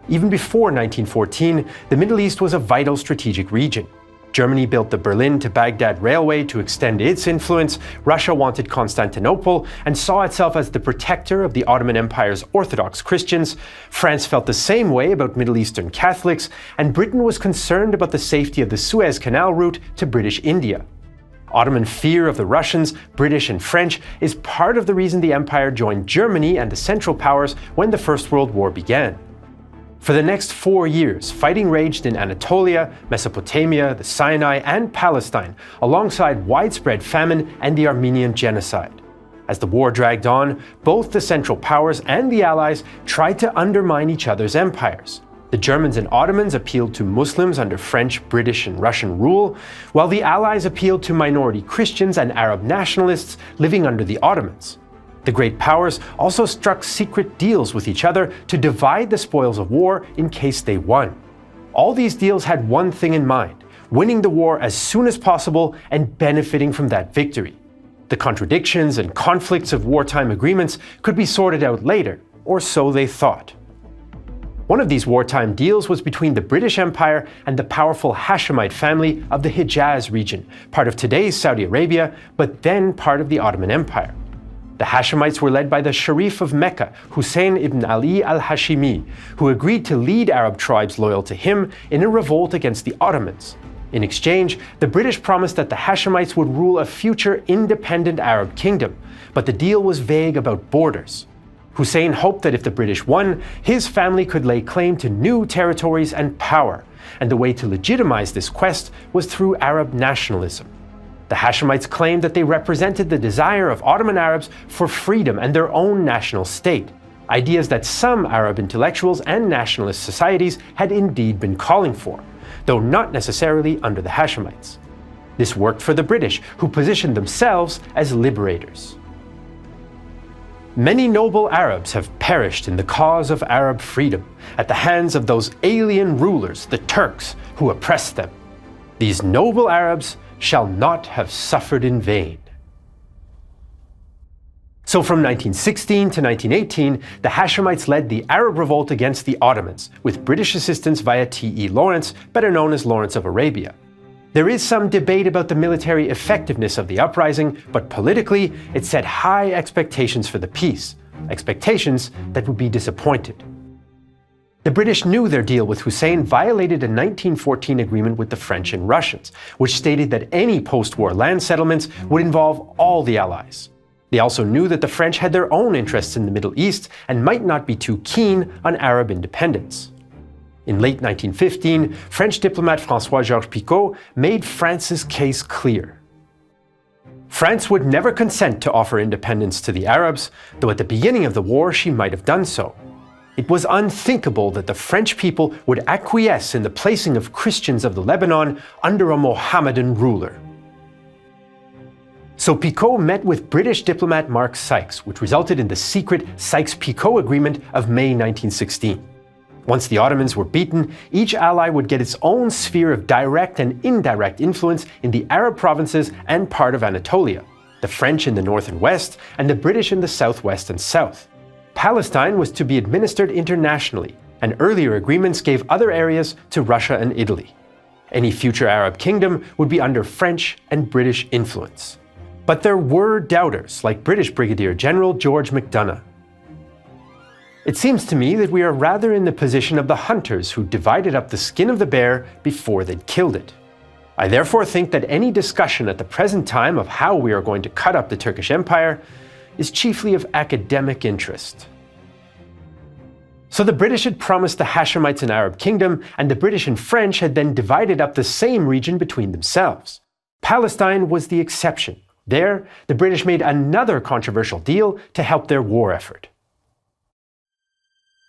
Even before 1914, the Middle East was a vital strategic region. Germany built the Berlin to Baghdad railway to extend its influence, Russia wanted Constantinople and saw itself as the protector of the Ottoman Empire's Orthodox Christians, France felt the same way about Middle Eastern Catholics, and Britain was concerned about the safety of the Suez Canal route to British India. Ottoman fear of the Russians, British and French is part of the reason the empire joined Germany and the Central Powers when the First World War began. For the next 4 years, fighting raged in Anatolia, Mesopotamia, the Sinai, and Palestine, alongside widespread famine and the Armenian genocide. As the war dragged on, both the Central Powers and the Allies tried to undermine each other's empires. The Germans and Ottomans appealed to Muslims under French, British, and Russian rule, while the Allies appealed to minority Christians and Arab nationalists living under the Ottomans. The great powers also struck secret deals with each other to divide the spoils of war in case they won. All these deals had one thing in mind: winning the war as soon as possible and benefiting from that victory. The contradictions and conflicts of wartime agreements could be sorted out later, or so they thought. One of these wartime deals was between the British Empire and the powerful Hashemite family of the Hijaz region, part of today's Saudi Arabia, but then part of the Ottoman Empire. The Hashemites were led by the Sharif of Mecca, Hussein ibn Ali al-Hashimi, who agreed to lead Arab tribes loyal to him in a revolt against the Ottomans. In exchange, the British promised that the Hashemites would rule a future independent Arab kingdom, but the deal was vague about borders. Hussein hoped that if the British won, his family could lay claim to new territories and power, and the way to legitimize this quest was through Arab nationalism. The Hashemites claimed that they represented the desire of Ottoman Arabs for freedom and their own national state. ideas that some Arab intellectuals and nationalist societies had indeed been calling for, though not necessarily under the Hashemites. This worked for the British, who positioned themselves as liberators. Many noble Arabs have perished in the cause of Arab freedom at the hands of those alien rulers, the Turks, who oppressed them. These noble Arabs shall not have suffered in vain. So from 1916 to 1918, the Hashemites led the Arab revolt against the Ottomans, with British assistance via T.E. Lawrence, better known as Lawrence of Arabia. There is some debate about the military effectiveness of the uprising, but politically, it set high expectations for the peace, expectations that would be disappointed. The British knew their deal with Hussein violated a 1914 agreement with the French and Russians, which stated that any post-war land settlements would involve all the Allies. They also knew that the French had their own interests in the Middle East and might not be too keen on Arab independence. In late 1915, French diplomat François-Georges Picot made France's case clear. France would never consent to offer independence to the Arabs, though at the beginning of the war she might have done so. It was unthinkable that the French people would acquiesce in the placing of Christians of the Lebanon under a Mohammedan ruler. So Picot met with British diplomat Mark Sykes, which resulted in the secret Sykes-Picot Agreement of May 1916. Once the Ottomans were beaten, each ally would get its own sphere of direct and indirect influence in the Arab provinces and part of Anatolia, the French in the north and west, and the British in the southwest and south. Palestine was to be administered internationally, and earlier agreements gave other areas to Russia and Italy. Any future Arab kingdom would be under French and British influence. But there were doubters, like British Brigadier General George MacDonough. It seems to me that we are rather in the position of the hunters who divided up the skin of the bear before they'd killed it. I therefore think that any discussion at the present time of how we are going to cut up the Turkish Empire is chiefly of academic interest. So the British had promised the Hashemites an Arab kingdom, and the British and French had then divided up the same region between themselves. Palestine was the exception. There, the British made another controversial deal to help their war effort.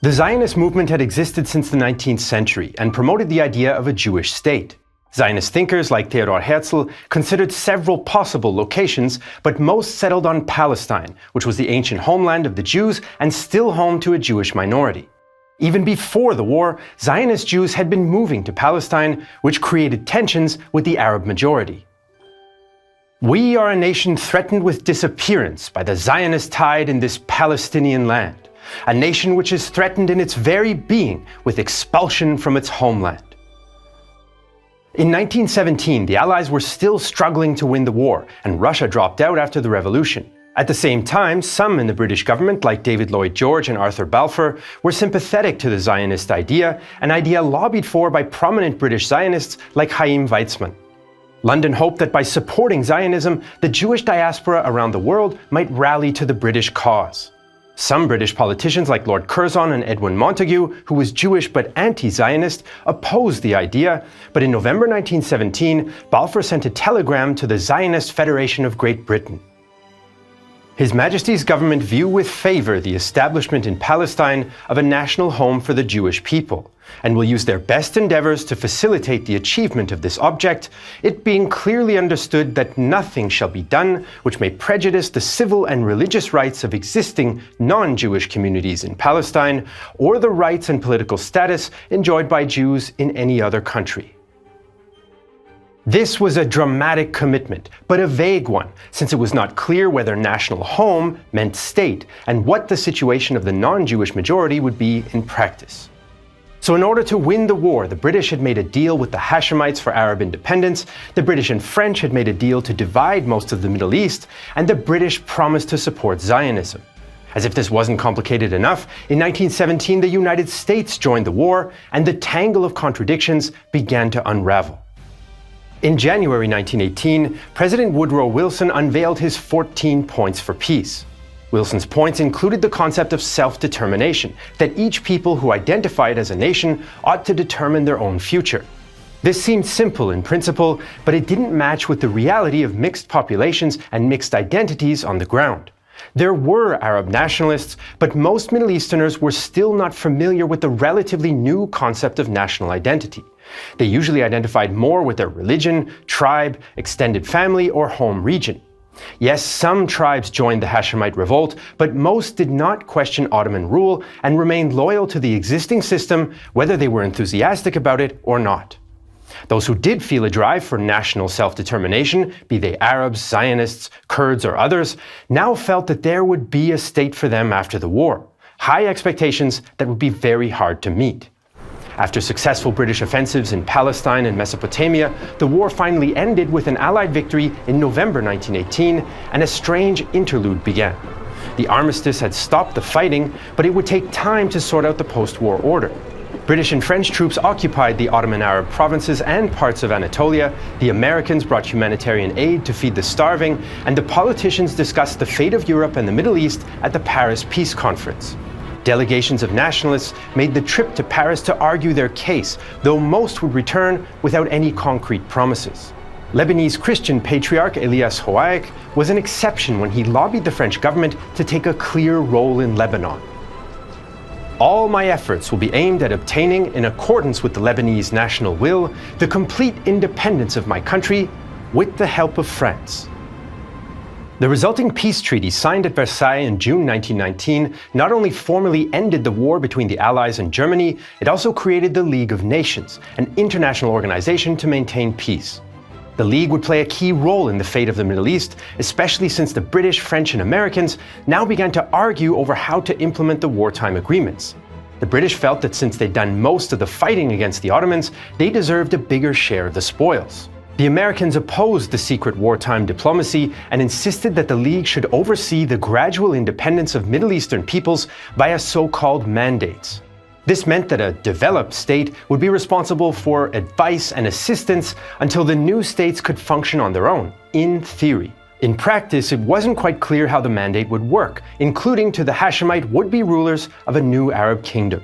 The Zionist movement had existed since the 19th century and promoted the idea of a Jewish state. Zionist thinkers like Theodor Herzl considered several possible locations, but most settled on Palestine, which was the ancient homeland of the Jews and still home to a Jewish minority. Even before the war, Zionist Jews had been moving to Palestine, which created tensions with the Arab majority. We are a nation threatened with disappearance by the Zionist tide in this Palestinian land, a nation which is threatened in its very being with expulsion from its homeland. In 1917, the Allies were still struggling to win the war, and Russia dropped out after the revolution. At the same time, some in the British government, like David Lloyd George and Arthur Balfour, were sympathetic to the Zionist idea, an idea lobbied for by prominent British Zionists like Chaim Weizmann. London hoped that by supporting Zionism, the Jewish diaspora around the world might rally to the British cause. Some British politicians like Lord Curzon and Edwin Montagu, who was Jewish but anti-Zionist, opposed the idea, but in November 1917, Balfour sent a telegram to the Zionist Federation of Great Britain. His Majesty's government view with favour the establishment in Palestine of a national home for the Jewish people, and will use their best endeavours to facilitate the achievement of this object, it being clearly understood that nothing shall be done which may prejudice the civil and religious rights of existing non-Jewish communities in Palestine, or the rights and political status enjoyed by Jews in any other country. This was a dramatic commitment, but a vague one, since it was not clear whether national home meant state, and what the situation of the non-Jewish majority would be in practice. So in order to win the war, the British had made a deal with the Hashemites for Arab independence, the British and French had made a deal to divide most of the Middle East, and the British promised to support Zionism. As if this wasn't complicated enough, in 1917 the United States joined the war, and the tangle of contradictions began to unravel. In January 1918, President Woodrow Wilson unveiled his 14 points for peace. Wilson's points included the concept of self-determination, that each people who identified as a nation ought to determine their own future. This seemed simple in principle, but it didn't match with the reality of mixed populations and mixed identities on the ground. There were Arab nationalists, but most Middle Easterners were still not familiar with the relatively new concept of national identity. They usually identified more with their religion, tribe, extended family, or home region. Yes, some tribes joined the Hashemite revolt, but most did not question Ottoman rule and remained loyal to the existing system, whether they were enthusiastic about it or not. Those who did feel a drive for national self-determination, be they Arabs, Zionists, Kurds, or others, now felt that there would be a state for them after the war, high expectations that would be very hard to meet. After successful British offensives in Palestine and Mesopotamia, the war finally ended with an Allied victory in November 1918, and a strange interlude began. The armistice had stopped the fighting, but it would take time to sort out the post-war order. British and French troops occupied the Ottoman Arab provinces and parts of Anatolia, the Americans brought humanitarian aid to feed the starving, and the politicians discussed the fate of Europe and the Middle East at the Paris Peace Conference. Delegations of nationalists made the trip to Paris to argue their case, though most would return without any concrete promises. Lebanese Christian patriarch Elias Hoaik was an exception when he lobbied the French government to take a clear role in Lebanon. All my efforts will be aimed at obtaining, in accordance with the Lebanese national will, the complete independence of my country with the help of France. The resulting peace treaty signed at Versailles in June 1919 not only formally ended the war between the Allies and Germany, it also created the League of Nations, an international organization to maintain peace. The League would play a key role in the fate of the Middle East, especially since the British, French, and Americans now began to argue over how to implement the wartime agreements. The British felt that since they'd done most of the fighting against the Ottomans, they deserved a bigger share of the spoils. The Americans opposed the secret wartime diplomacy and insisted that the League should oversee the gradual independence of Middle Eastern peoples via so-called mandates. This meant that a developed state would be responsible for advice and assistance until the new states could function on their own, in theory. In practice, it wasn't quite clear how the mandate would work, including to the Hashemite would-be rulers of a new Arab kingdom.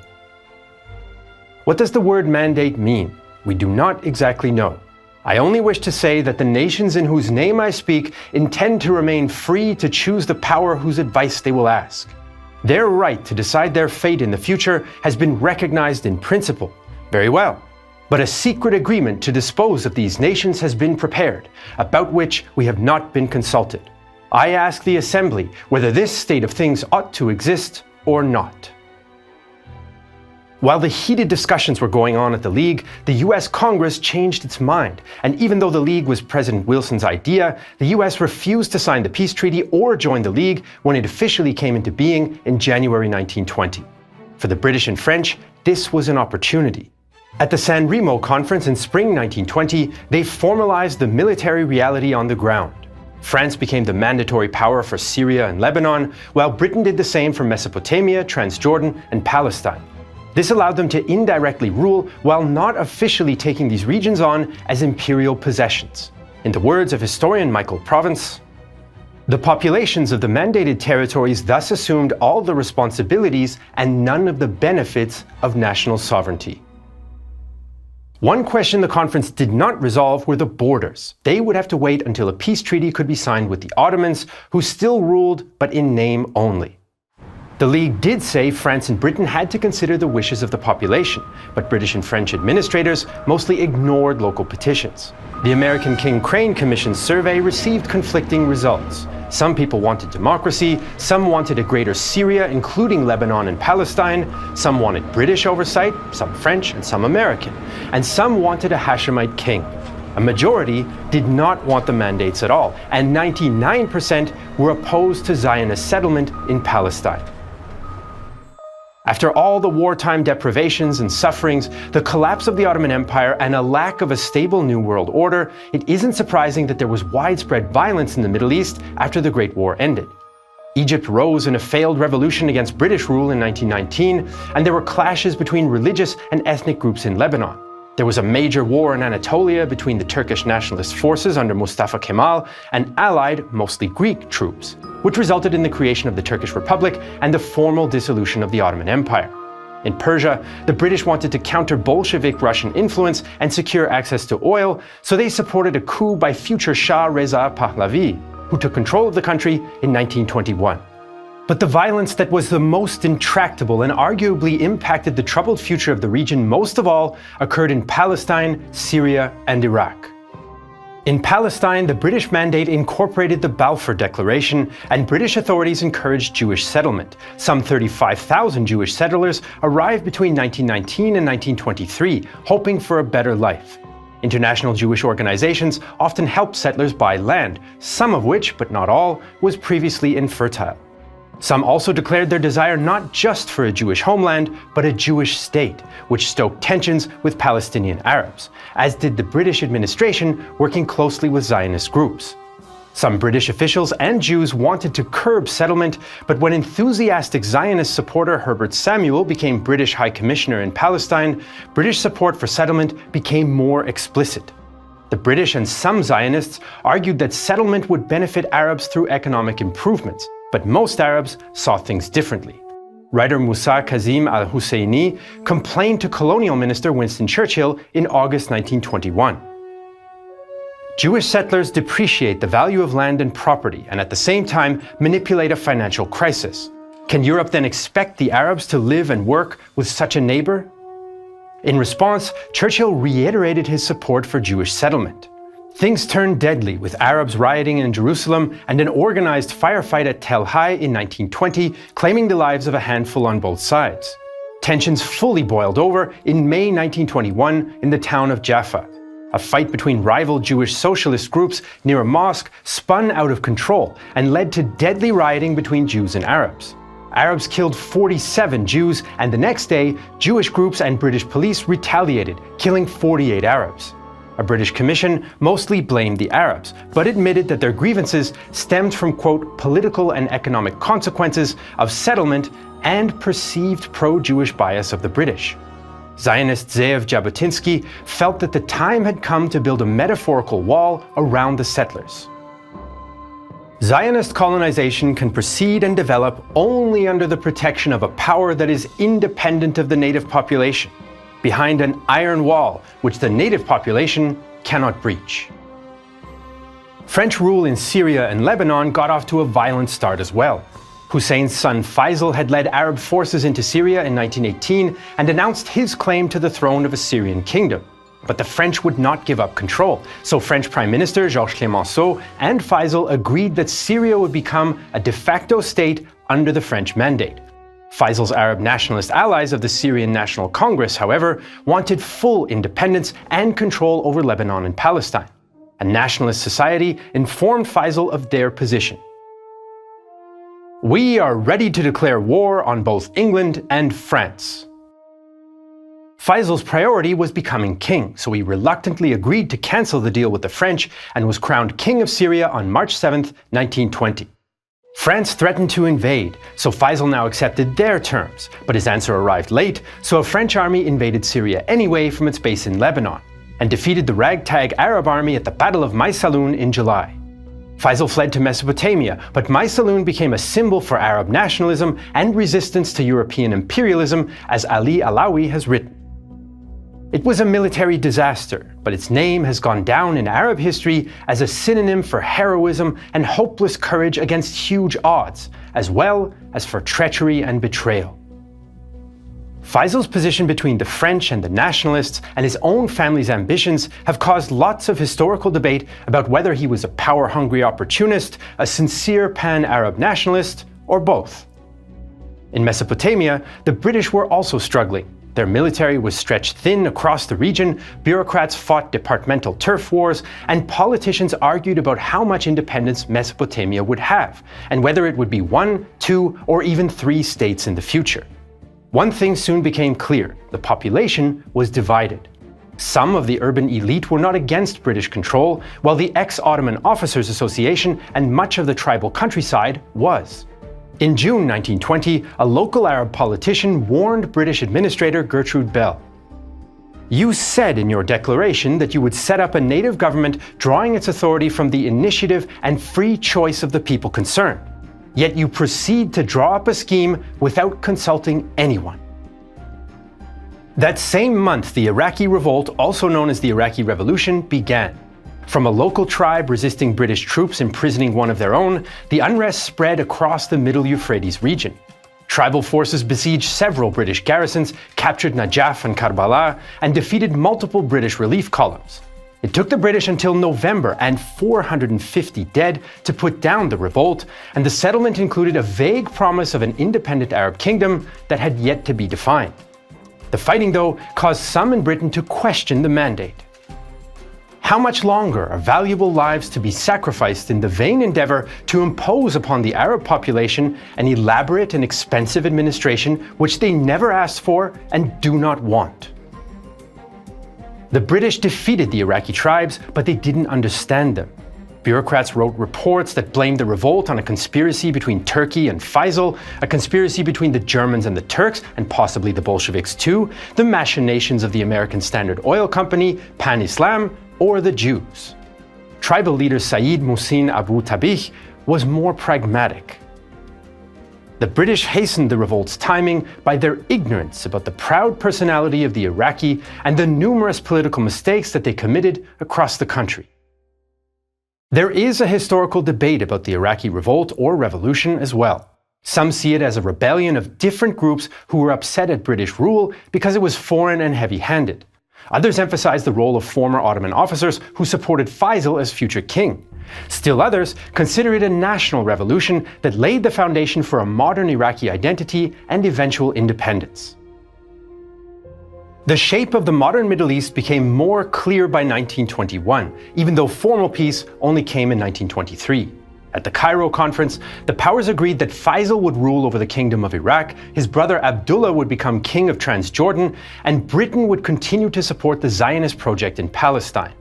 What does the word mandate mean? We do not exactly know. I only wish to say that the nations in whose name I speak intend to remain free to choose the power whose advice they will ask. Their right to decide their fate in the future has been recognized in principle. Very well. But a secret agreement to dispose of these nations has been prepared, about which we have not been consulted. I ask the Assembly whether this state of things ought to exist or not. While the heated discussions were going on at the League, the US Congress changed its mind, and even though the League was President Wilson's idea, the US refused to sign the peace treaty or join the League when it officially came into being in January 1920. For the British and French, this was an opportunity. At the San Remo Conference in spring 1920, they formalized the military reality on the ground. France became the mandatory power for Syria and Lebanon, while Britain did the same for Mesopotamia, Transjordan, and Palestine. This allowed them to indirectly rule while not officially taking these regions on as imperial possessions. In the words of historian Michael Provence, the populations of the mandated territories thus assumed all the responsibilities and none of the benefits of national sovereignty. One question the conference did not resolve were the borders. They would have to wait until a peace treaty could be signed with the Ottomans, who still ruled, but in name only. The League did say France and Britain had to consider the wishes of the population, but British and French administrators mostly ignored local petitions. The American King Crane Commission's survey received conflicting results. Some people wanted democracy, some wanted a greater Syria, including Lebanon and Palestine, some wanted British oversight, some French, and some American, and some wanted a Hashemite king. A majority did not want the mandates at all, and 99% were opposed to Zionist settlement in Palestine. After all the wartime deprivations and sufferings, the collapse of the Ottoman Empire, and a lack of a stable New World Order, it isn't surprising that there was widespread violence in the Middle East after the Great War ended. Egypt rose in a failed revolution against British rule in 1919, and there were clashes between religious and ethnic groups in Lebanon. There was a major war in Anatolia between the Turkish nationalist forces under Mustafa Kemal and allied, mostly Greek, troops, which resulted in the creation of the Turkish Republic and the formal dissolution of the Ottoman Empire. In Persia, the British wanted to counter Bolshevik Russian influence and secure access to oil, so they supported a coup by future Shah Reza Pahlavi, who took control of the country in 1921. But the violence that was the most intractable and arguably impacted the troubled future of the region most of all occurred in Palestine, Syria, and Iraq. In Palestine, the British Mandate incorporated the Balfour Declaration, and British authorities encouraged Jewish settlement. Some 35,000 Jewish settlers arrived between 1919 and 1923, hoping for a better life. International Jewish organizations often helped settlers buy land, some of which, but not all, was previously infertile. Some also declared their desire not just for a Jewish homeland, but a Jewish state, which stoked tensions with Palestinian Arabs, as did the British administration working closely with Zionist groups. Some British officials and Jews wanted to curb settlement, but when enthusiastic Zionist supporter Herbert Samuel became British High Commissioner in Palestine, British support for settlement became more explicit. The British and some Zionists argued that settlement would benefit Arabs through economic improvements, but most Arabs saw things differently. Writer Musa Kazim al-Husseini complained to Colonial Minister Winston Churchill in August 1921. Jewish settlers depreciate the value of land and property and at the same time manipulate a financial crisis. Can Europe then expect the Arabs to live and work with such a neighbor? In response, Churchill reiterated his support for Jewish settlement. Things turned deadly with Arabs rioting in Jerusalem and an organized firefight at Tel Hai in 1920, claiming the lives of a handful on both sides. Tensions fully boiled over in May 1921 in the town of Jaffa. A fight between rival Jewish socialist groups near a mosque spun out of control and led to deadly rioting between Jews and Arabs. Arabs killed 47 Jews, and the next day, Jewish groups and British police retaliated, killing 48 Arabs. A British commission mostly blamed the Arabs, but admitted that their grievances stemmed from, quote, political and economic consequences of settlement and perceived pro-Jewish bias of the British. Zionist Ze'ev Jabotinsky felt that the time had come to build a metaphorical wall around the settlers. Zionist colonization can proceed and develop only under the protection of a power that is independent of the native population, behind an iron wall which the native population cannot breach. French rule in Syria and Lebanon got off to a violent start as well. Hussein's son Faisal had led Arab forces into Syria in 1918 and announced his claim to the throne of a Syrian kingdom. But the French would not give up control, so French Prime Minister Georges Clemenceau and Faisal agreed that Syria would become a de facto state under the French mandate. Faisal's Arab nationalist allies of the Syrian National Congress, however, wanted full independence and control over Lebanon and Palestine. A nationalist society informed Faisal of their position. "We are ready to declare war on both England and France." Faisal's priority was becoming king, so he reluctantly agreed to cancel the deal with the French and was crowned King of Syria on March 7, 1920. France threatened to invade, so Faisal now accepted their terms, but his answer arrived late, so a French army invaded Syria anyway from its base in Lebanon, and defeated the ragtag Arab army at the Battle of Maysalun in July. Faisal fled to Mesopotamia, but Maysalun became a symbol for Arab nationalism and resistance to European imperialism, as Ali Alawi has written. It was a military disaster, but its name has gone down in Arab history as a synonym for heroism and hopeless courage against huge odds, as well as for treachery and betrayal. Faisal's position between the French and the nationalists and his own family's ambitions have caused lots of historical debate about whether he was a power-hungry opportunist, a sincere pan-Arab nationalist, or both. In Mesopotamia, the British were also struggling. Their military was stretched thin across the region, bureaucrats fought departmental turf wars, and politicians argued about how much independence Mesopotamia would have, and whether it would be 1, 2, or even 3 states in the future. One thing soon became clear: the population was divided. Some of the urban elite were not against British control, while the ex-Ottoman Officers Association and much of the tribal countryside was. In June 1920, a local Arab politician warned British Administrator Gertrude Bell. "You said in your declaration that you would set up a native government drawing its authority from the initiative and free choice of the people concerned. Yet you proceed to draw up a scheme without consulting anyone." That same month, the Iraqi revolt, also known as the Iraqi Revolution, began. From a local tribe resisting British troops imprisoning one of their own, the unrest spread across the Middle Euphrates region. Tribal forces besieged several British garrisons, captured Najaf and Karbala, and defeated multiple British relief columns. It took the British until November and 450 dead to put down the revolt, and the settlement included a vague promise of an independent Arab kingdom that had yet to be defined. The fighting, though, caused some in Britain to question the mandate. How much longer are valuable lives to be sacrificed in the vain endeavor to impose upon the Arab population an elaborate and expensive administration which they never asked for and do not want? The British defeated the Iraqi tribes, but they didn't understand them. Bureaucrats wrote reports that blamed the revolt on a conspiracy between Turkey and Faisal, a conspiracy between the Germans and the Turks, and possibly the Bolsheviks too, the machinations of the American Standard Oil Company, Pan-Islam, or the Jews. Tribal leader Saeed Muhsin Abu Tabih was more pragmatic. The British hastened the revolt's timing by their ignorance about the proud personality of the Iraqi and the numerous political mistakes that they committed across the country. There is a historical debate about the Iraqi revolt or revolution as well. Some see it as a rebellion of different groups who were upset at British rule because it was foreign and heavy-handed. Others emphasize the role of former Ottoman officers who supported Faisal as future king. Still others consider it a national revolution that laid the foundation for a modern Iraqi identity and eventual independence. The shape of the modern Middle East became more clear by 1921, even though formal peace only came in 1923. At the Cairo conference, the powers agreed that Faisal would rule over the Kingdom of Iraq, his brother Abdullah would become king of Transjordan, and Britain would continue to support the Zionist project in Palestine.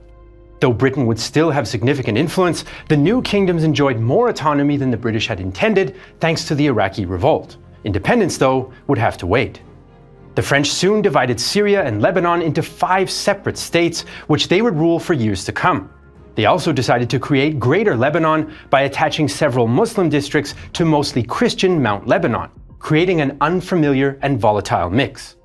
Though Britain would still have significant influence, the new kingdoms enjoyed more autonomy than the British had intended, thanks to the Iraqi revolt. Independence, though, would have to wait. The French soon divided Syria and Lebanon into 5 separate states, which they would rule for years to come. They also decided to create Greater Lebanon by attaching several Muslim districts to mostly Christian Mount Lebanon, creating an unfamiliar and volatile mix.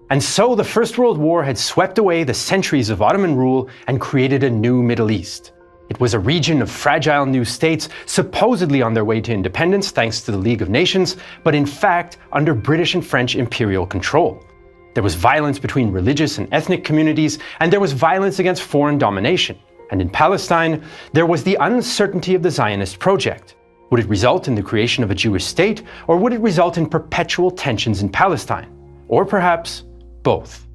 And so the First World War had swept away the centuries of Ottoman rule and created a new Middle East. It was a region of fragile new states, supposedly on their way to independence thanks to the League of Nations, but in fact under British and French imperial control. There was violence between religious and ethnic communities, and there was violence against foreign domination. And in Palestine, there was the uncertainty of the Zionist project. Would it result in the creation of a Jewish state, or would it result in perpetual tensions in Palestine? Or perhaps both.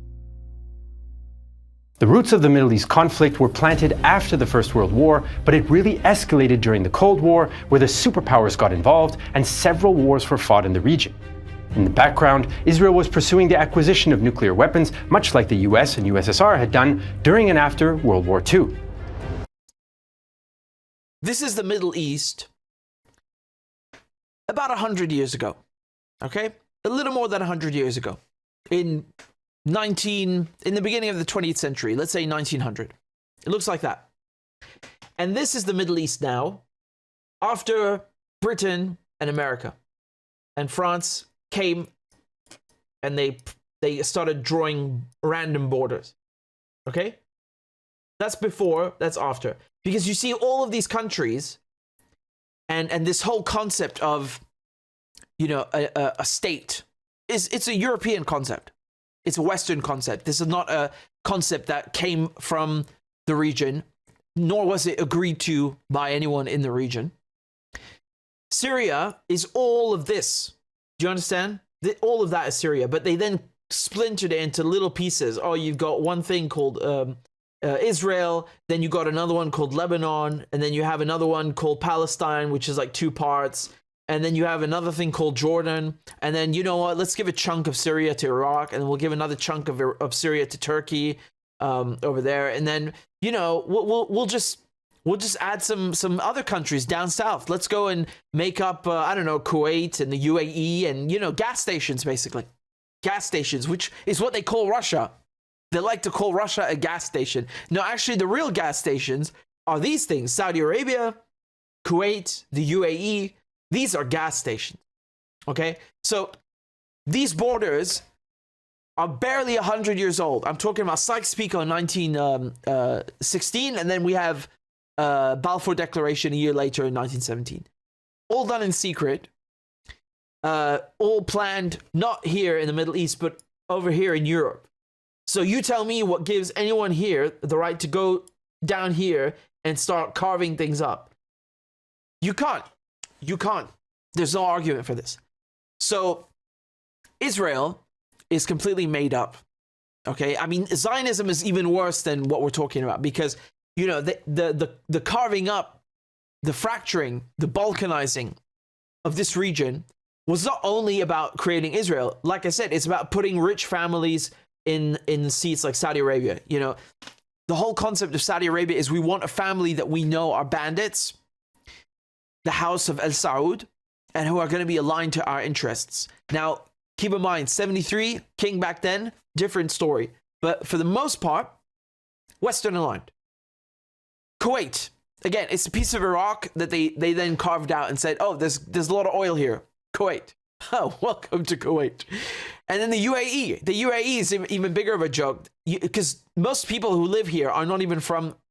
The roots of the Middle East conflict were planted after the First World War, but it really escalated during the Cold War, where the superpowers got involved and several wars were fought in the region. In the background, Israel was pursuing the acquisition of nuclear weapons, much like the US and USSR had done during and after World War II. This is the Middle East about 100 years ago, okay? A little more than 100 years ago. In the beginning of the 20th century, let's say 1900. It looks like that. And this is the Middle East now, after Britain and America. And France came and they started drawing random borders. Okay? That's before, that's after. Because you see all of these countries and this whole concept of, you know, a state, it's a European concept. It's a Western concept. This is not a concept that came from the region, nor was it agreed to by anyone in the region. Syria is all of this. Do you understand? All of that is Syria, but they then splintered it into little pieces. Oh, you've got one thing called Israel, then you got another one called Lebanon, and then you have another one called Palestine, which is like 2 parts. And then you have another thing called Jordan. And then, you know what, let's give a chunk of Syria to Iraq, and we'll give another chunk of Syria to Turkey over there. And then, you know, we'll just add some other countries down south. Let's go and make up, I don't know, Kuwait and the UAE and, you know, gas stations, basically. Gas stations, which is what they call Russia. They like to call Russia a gas station. No, actually, the real gas stations are these things. Saudi Arabia, Kuwait, the UAE. These are gas stations, okay? So these borders are barely 100 years old. I'm talking about Sykes-Picot in 1916, and then we have Balfour Declaration a year later in 1917. All done in secret, all planned not here in the Middle East, but over here in Europe. So you tell me what gives anyone here the right to go down here and start carving things up. You can't. You can't. There's no argument for this. So Israel is completely made up. Okay? I mean, Zionism is even worse than what we're talking about because, you know, the carving up, the fracturing, the balkanizing of this region was not only about creating Israel. Like I said, it's about putting rich families in seats like Saudi Arabia. You know, the whole concept of Saudi Arabia is we want a family that we know are bandits, the House of Al Saud, and who are going to be aligned to our interests. Now, keep in mind, 73, king back then, different story. But for the most part, Western aligned. Kuwait, again, it's a piece of Iraq that they then carved out and said, oh, there's a lot of oil here. Kuwait. Oh, welcome to Kuwait. And then the UAE. The UAE is even bigger of a joke because most people who live here are not even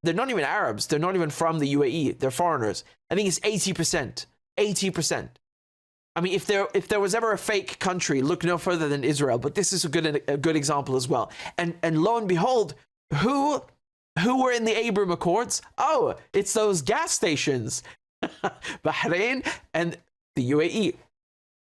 they're not even Arabs. They're not even from the UAE. They're foreigners. I think it's 80%. 80%. I mean, if there was ever a fake country, look no further than Israel. But this is a good example as well. And lo and behold, who were in the Abraham Accords? Oh, it's those gas stations, Bahrain and the UAE.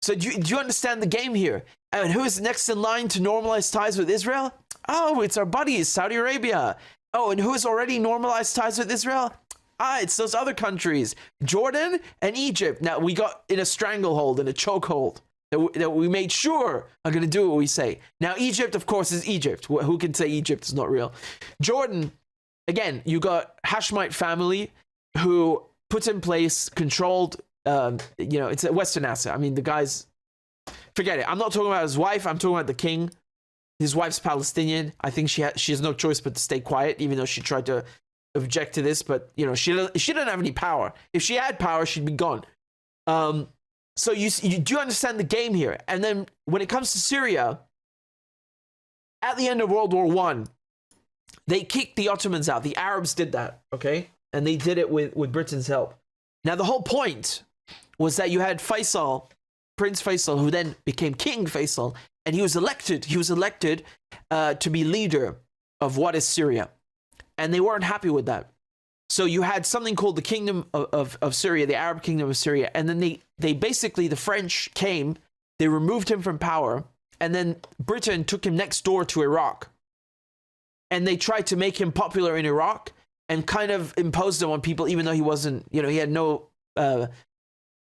So do you understand the game here? And who is next in line to normalize ties with Israel? Oh, it's our buddies, Saudi Arabia. Oh, and who has already normalized ties with Israel? It's those other countries, Jordan and Egypt. Now, we got in a stranglehold, in a chokehold, that we made sure are going to do what we say. Now, Egypt, of course, is Egypt. Who can say Egypt is not real? Jordan, again, you got Hashemite family who puts in place controlled, it's a Western asset. I mean, the guy's, forget it. I'm not talking about his wife. I'm talking about the king. His wife's Palestinian. I think she has no choice but to stay quiet, even though she tried to object to this. But, you know, she didn't have any power. If she had power, she'd be gone. So you do understand the game here. And then when it comes to Syria, at the end of World War I, they kicked the Ottomans out. The Arabs did that, okay? And they did it with Britain's help. Now, the whole point was that you had Faisal, Prince Faisal, who then became King Faisal, and he was elected. He was elected to be leader of what is Syria. And they weren't happy with that. So you had something called the Kingdom of Syria, the Arab Kingdom of Syria. And then they basically, the French came, they removed him from power, and then Britain took him next door to Iraq. And they tried to make him popular in Iraq and kind of imposed him on people, even though he wasn't, he had no a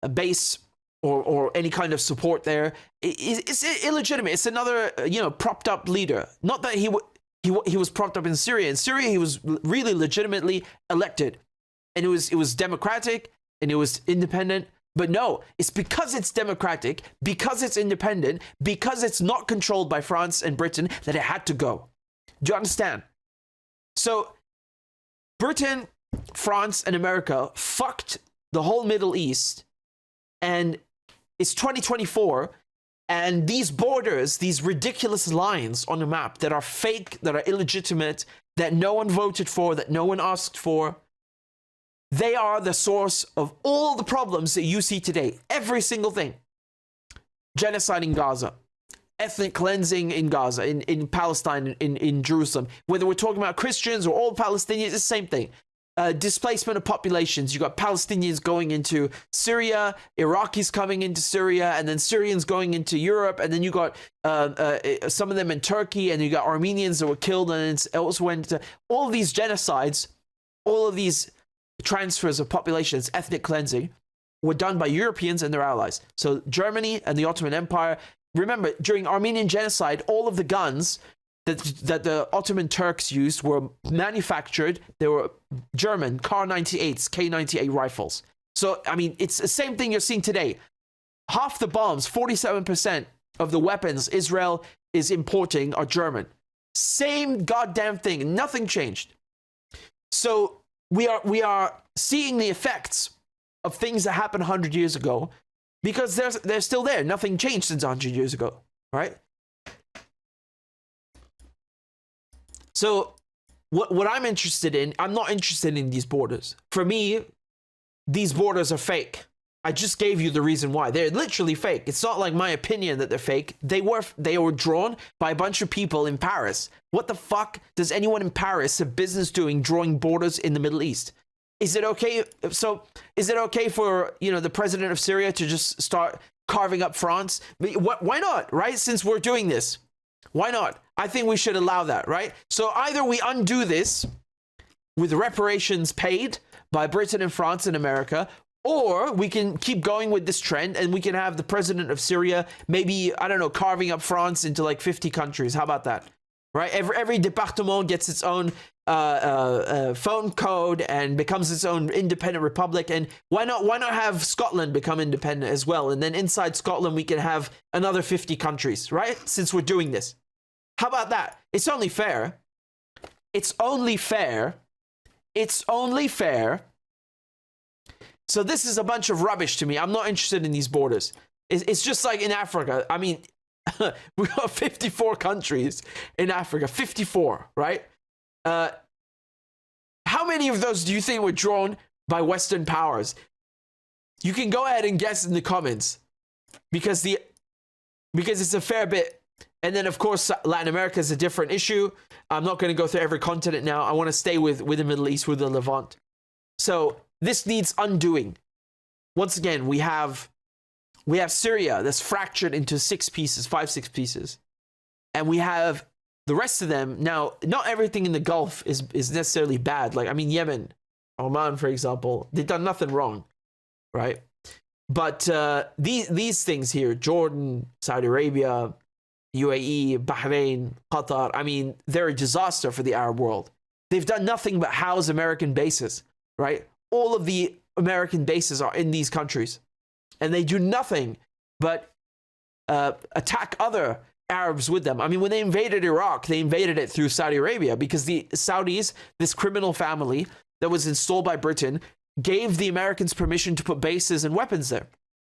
base or any kind of support there. It's illegitimate. It's another, propped up leader. Not that he was propped up in Syria. In Syria, he was really legitimately elected. And it was democratic and it was independent. But no, it's because it's democratic, because it's independent, because it's not controlled by France and Britain that it had to go. Do you understand? So Britain, France, and America fucked the whole Middle East, and it's 2024, and these borders, these ridiculous lines on the map that are fake, that are illegitimate, that no one voted for, that no one asked for, they are the source of all the problems that you see today. Every single thing. Genocide in Gaza. Ethnic cleansing in Gaza, in Palestine, in Jerusalem. Whether we're talking about Christians or all Palestinians, it's the same thing. Displacement of populations. You got Palestinians going into Syria, Iraqis coming into Syria, and then Syrians going into Europe, and then you got some of them in Turkey, and you got Armenians that were killed, and it also went to all of these genocides, all of these transfers of populations, ethnic cleansing, were done by Europeans and their allies. So Germany and the Ottoman Empire. Remember, during Armenian genocide, all of the guns that the Ottoman Turks used were manufactured. They were German Kar-98s, K-98 rifles. So, I mean, it's the same thing you're seeing today. Half the bombs, 47% of the weapons Israel is importing are German. Same goddamn thing. Nothing changed. So we are seeing the effects of things that happened 100 years ago, because they're still there. Nothing changed since 100 years ago, right? So what I'm interested in, I'm not interested in these borders. For me, these borders are fake. I just gave you the reason why. They're literally fake. It's not like my opinion that they're fake. They were drawn by a bunch of people in Paris. What the fuck does anyone in Paris have business doing drawing borders in the Middle East? Is it okay? So is it okay for, the president of Syria to just start carving up France? Why not, right? Since we're doing this, why not? I think we should allow that, right? So either we undo this with reparations paid by Britain and France and America, or we can keep going with this trend and we can have the president of Syria, maybe, I don't know, carving up France into like 50 countries. How about that? Right? Every département gets its own phone code and becomes its own independent republic. And why not have Scotland become independent as well? And then inside Scotland, we can have another 50 countries, right? Since we're doing this. How about that? It's only fair. It's only fair. It's only fair. So this is a bunch of rubbish to me. I'm not interested in these borders. It's just like in Africa. I mean, we got 54 countries in Africa. 54, right? How many of those do you think were drawn by Western powers? You can go ahead and guess in the comments because it's a fair bit. And then, of course, Latin America is a different issue. I'm not going to go through every continent now. I want to stay with the Middle East, with the Levant. So this needs undoing. Once again, we have Syria that's fractured into 6 pieces, 5-6 pieces. And we have the rest of them. Now, not everything in the Gulf is necessarily bad. Like, I mean, Yemen, Oman, for example, they've done nothing wrong, right? But these things here, Jordan, Saudi Arabia, UAE, Bahrain, Qatar, I mean, they're a disaster for the Arab world. They've done nothing but house American bases, right? All of the American bases are in these countries. And they do nothing but attack other Arabs with them. I mean, when they invaded Iraq, they invaded it through Saudi Arabia because the Saudis, this criminal family that was installed by Britain, gave the Americans permission to put bases and weapons there,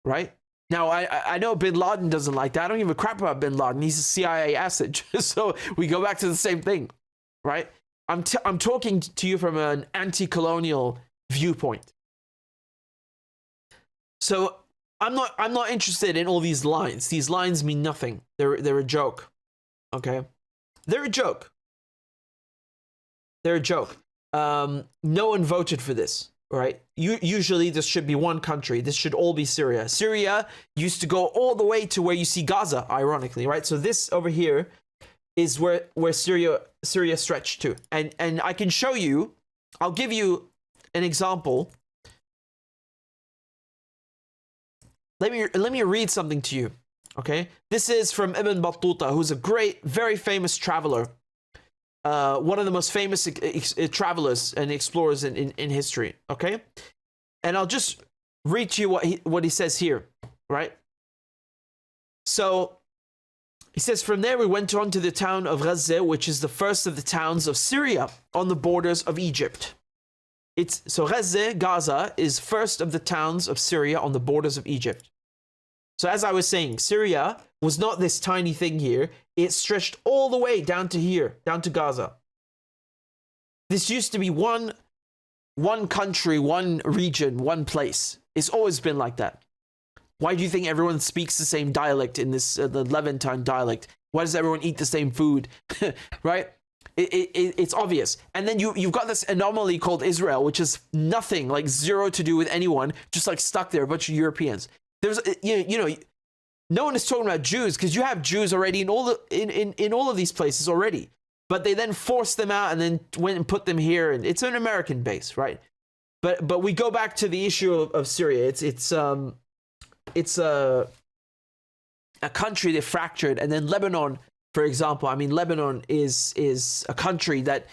right? Now, I know Bin Laden doesn't like that. I don't give a crap about Bin Laden. He's a CIA asset. So we go back to the same thing, right? I'm talking to you from an anti-colonial viewpoint. So I'm not interested in all these lines. These lines mean nothing. They're a joke. Okay? They're a joke. They're a joke. No one voted for this, right? Usually this should be one country. This should all be Syria. Syria used to go all the way to where you see Gaza, ironically, right? So this over here is where Syria stretched to. And I can show you, I'll give you an example. Let me read something to you, okay? This is from Ibn Battuta, who's a great, very famous traveler. One of the most famous travelers and explorers in history, okay? And I'll just read to you what he says here, right? So he says, from there we went on to the town of Gaza, which is the first of the towns of Syria on the borders of Egypt. So Gaza is first of the towns of Syria on the borders of Egypt. So as I was saying, Syria was not this tiny thing here. It stretched all the way down to here, down to Gaza. This used to be one country, one region, one place. It's always been like that. Why do you think everyone speaks the same dialect in this, the Levantine dialect? Why does everyone eat the same food, right? It's obvious. And then you've got this anomaly called Israel, which is nothing, like zero to do with anyone, just like stuck there, a bunch of Europeans. There's, no one is talking about Jews because you have Jews already in all of these places already, but they then forced them out and then went and put them here, and it's an American base, right? But we go back to the issue of Syria. It's a country that fractured, and then Lebanon, for example. I mean, Lebanon is a country that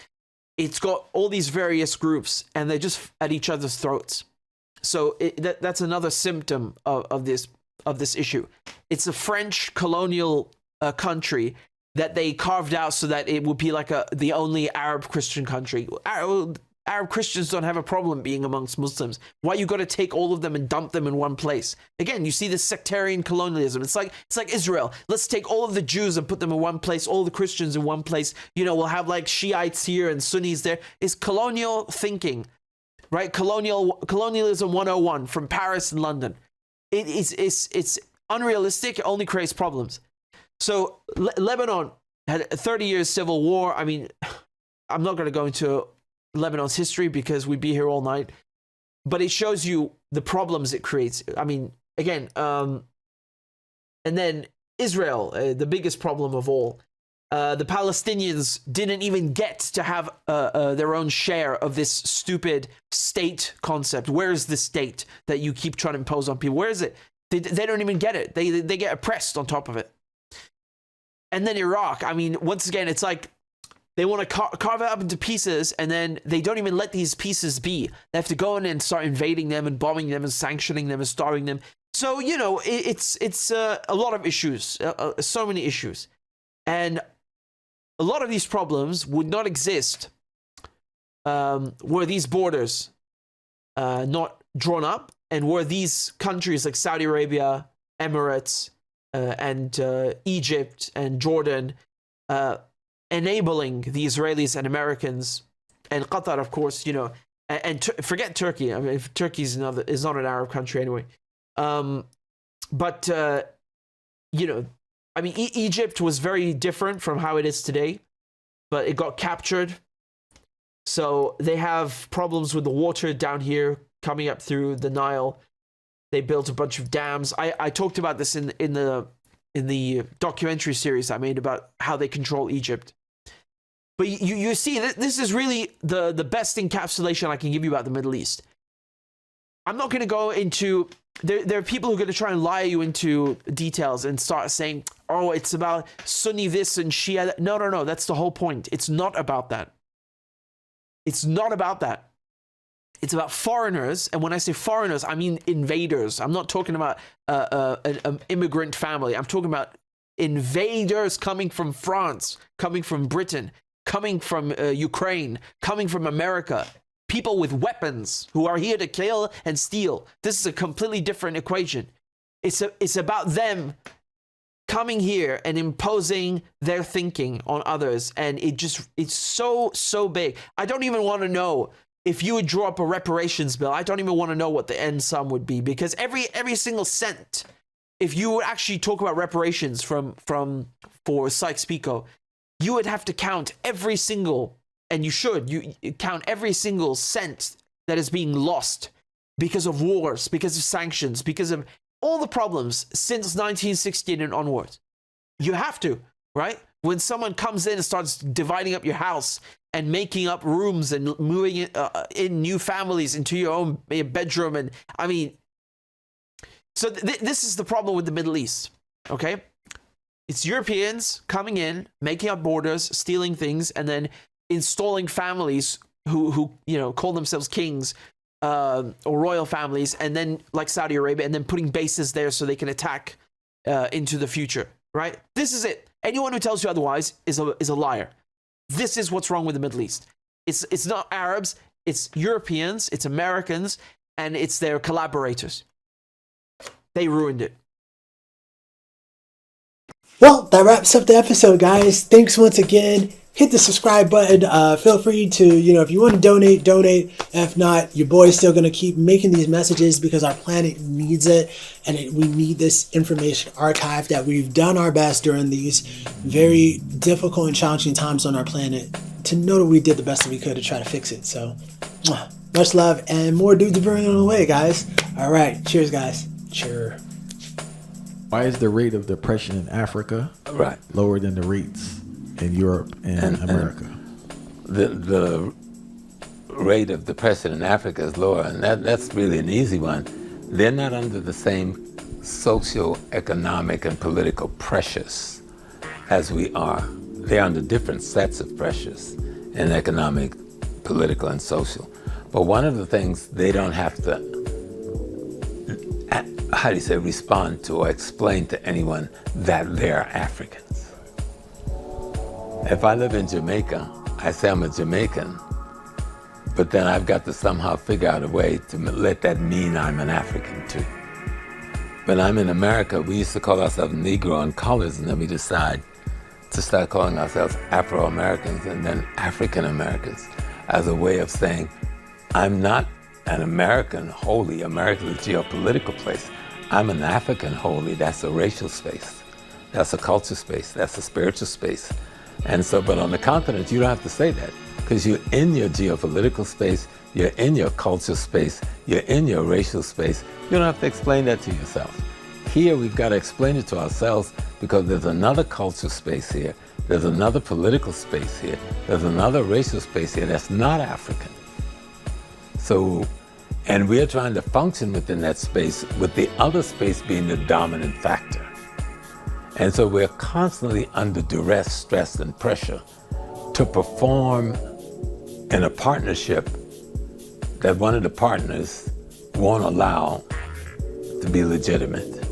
it's got all these various groups, and they're just at each other's throats. So that's another symptom of this issue. It's a French colonial country that they carved out so that it would be like the only Arab Christian country. Arab Christians don't have a problem being amongst Muslims. Why you got to take all of them and dump them in one place? Again, you see this sectarian colonialism. It's like Israel. Let's take all of the Jews and put them in one place, all the Christians in one place. You know, we'll have like Shiites here and Sunnis there. It's colonial thinking, right? Colonialism 101 from Paris and London. It's unrealistic. It only creates problems. So Lebanon had a 30 years civil war. I mean, I'm not going to go into Lebanon's history because we'd be here all night, but it shows you the problems it creates. I mean, again, and then Israel, the biggest problem of all. The Palestinians didn't even get to have their own share of this stupid state concept. Where is the state that you keep trying to impose on people? Where is it? They don't even get it. They get oppressed on top of it. And then Iraq. I mean, once again, it's like they want to carve it up into pieces, and then they don't even let these pieces be. They have to go in and start invading them and bombing them and sanctioning them and starving them. So, you know, it's a lot of issues, so many issues. And a lot of these problems would not exist were these borders not drawn up, and were these countries like Saudi Arabia, Emirates, and Egypt and Jordan enabling the Israelis and Americans, and Qatar, of course, you know, and forget Turkey. I mean, if Turkey is not an Arab country anyway. But you know, I mean, Egypt was very different from how it is today, but it got captured. So they have problems with the water down here coming up through the Nile. They built a bunch of dams. I talked about this in the documentary series I made about how they control Egypt. But you see, this is really the best encapsulation I can give you about the Middle East. I'm not going to go into... There are people who are going to try and lie you into details and start saying, oh, it's about Sunni this and Shia that. No, that's the whole point. It's not about that. It's not about that. It's about foreigners, and when I say foreigners, I mean invaders. I'm not talking about an immigrant family. I'm talking about invaders coming from France, coming from Britain, coming from Ukraine, coming from America. People with weapons who are here to kill and steal. This is a completely different equation. It's about them coming here and imposing their thinking on others, and it's so big. I don't even want to know. If you would draw up a reparations bill, I don't even want to know what the end sum would be, because every single cent, if you would actually talk about reparations for Sykes-Picot, you would have to count every single, and you count every single cent that is being lost because of wars, because of sanctions, because of all the problems since 1916 and onwards. You have to, right? When someone comes in and starts dividing up your house and making up rooms and moving in new families into your own bedroom. And I mean, so this is the problem with the Middle East, okay? It's Europeans coming in, making up borders, stealing things, and then installing families who you know, call themselves kings or royal families, and then like Saudi Arabia, and then putting bases there so they can attack into the future, right? This is it. Anyone who tells you otherwise is a liar. This is what's wrong with the Middle East. It's not Arabs, it's Europeans, it's Americans, and it's their collaborators. They ruined it. Well, that wraps up the episode, guys. Thanks once again. Hit the subscribe button. Feel free to, if you want to donate. If not, your boy's still going to keep making these messages because our planet needs it, and we need this information archived, that we've done our best during these very difficult and challenging times on our planet to know that we did the best that we could to try to fix it. So, much love, and more Dudes Brewing on the way, guys. All right. Cheers, guys. Sure. Why is the rate of depression in Africa lower than the rates in Europe and America? The rate of depression in Africa is lower, and that's really an easy one. They're not under the same socio-economic and political pressures as we are. They're under different sets of pressures in economic, political, and social. But one of the things they don't have to, respond to or explain to anyone that they're Africans. If I live in Jamaica, I say I'm a Jamaican, But then I've got to somehow figure out a way to let that mean I'm an African too. When I'm in America, we used to call ourselves Negro and colors, and then we decide to start calling ourselves Afro-Americans and then African-Americans as a way of saying, I'm not an American wholly. America is a geopolitical place. I'm an African wholly. That's a racial space. That's a culture space. That's a spiritual space. And so, but on the continent, you don't have to say that because you're in your geopolitical space, you're in your culture space, you're in your racial space. You don't have to explain that to yourself. Here, we've got to explain it to ourselves because there's another culture space here, there's another political space here, there's another racial space here that's not African. So, and we're trying to function within that space with the other space being the dominant factor. And so we're constantly under duress, stress, and pressure to perform in a partnership that one of the partners won't allow to be legitimate.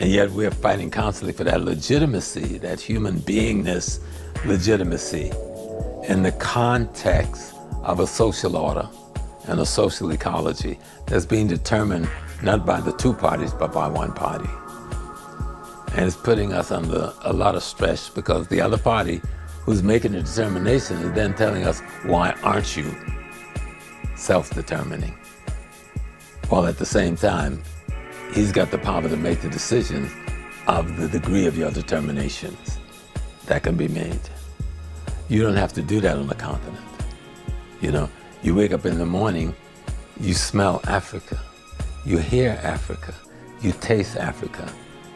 And yet we're fighting constantly for that legitimacy, that human beingness legitimacy in the context of a social order and a social ecology that's being determined not by the two parties, but by one party. And it's putting us under a lot of stress because the other party who's making the determination is then telling us, why aren't you self-determining? While at the same time, he's got the power to make the decisions of the degree of your determinations that can be made. You don't have to do that on the continent. You know, you wake up in the morning, you smell Africa, you hear Africa, you taste Africa,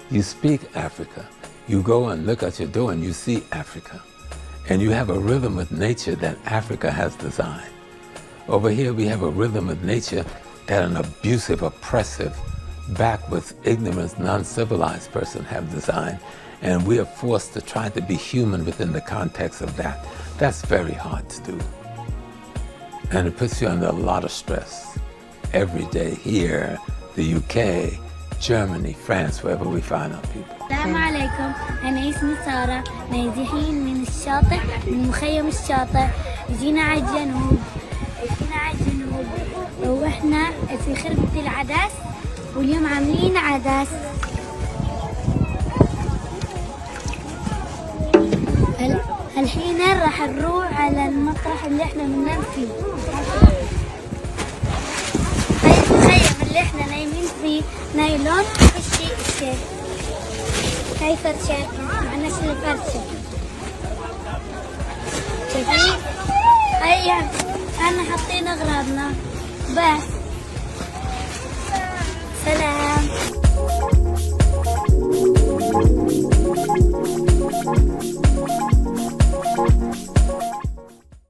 you speak Africa, you go and look at your door and you see Africa. And you have a rhythm with nature that Africa has designed. Over here we have a rhythm with nature that an abusive, oppressive, backwards, ignorant, non-civilized person have designed. And we are forced to try to be human within the context of that. That's very hard to do. And it puts you under a lot of stress. Every day here, the UK, Germany, France, wherever we find our people. السلام عليكم، أنا اسمي سارة، نازحين من الشاطئ من مخيم الشاطئ، جينا على الجنوب، وإحنا في خربة العدس، واليوم عاملين عدس. الحين راح نروح على المطرح اللي احنا بننام فيه. هاي المخيم اللي احنا نايمين فيه نايلون الشيء. هاي فرشة مع نسل الفرشة. شايفين؟ هاي يعني احنا حاطين اغراضنا بس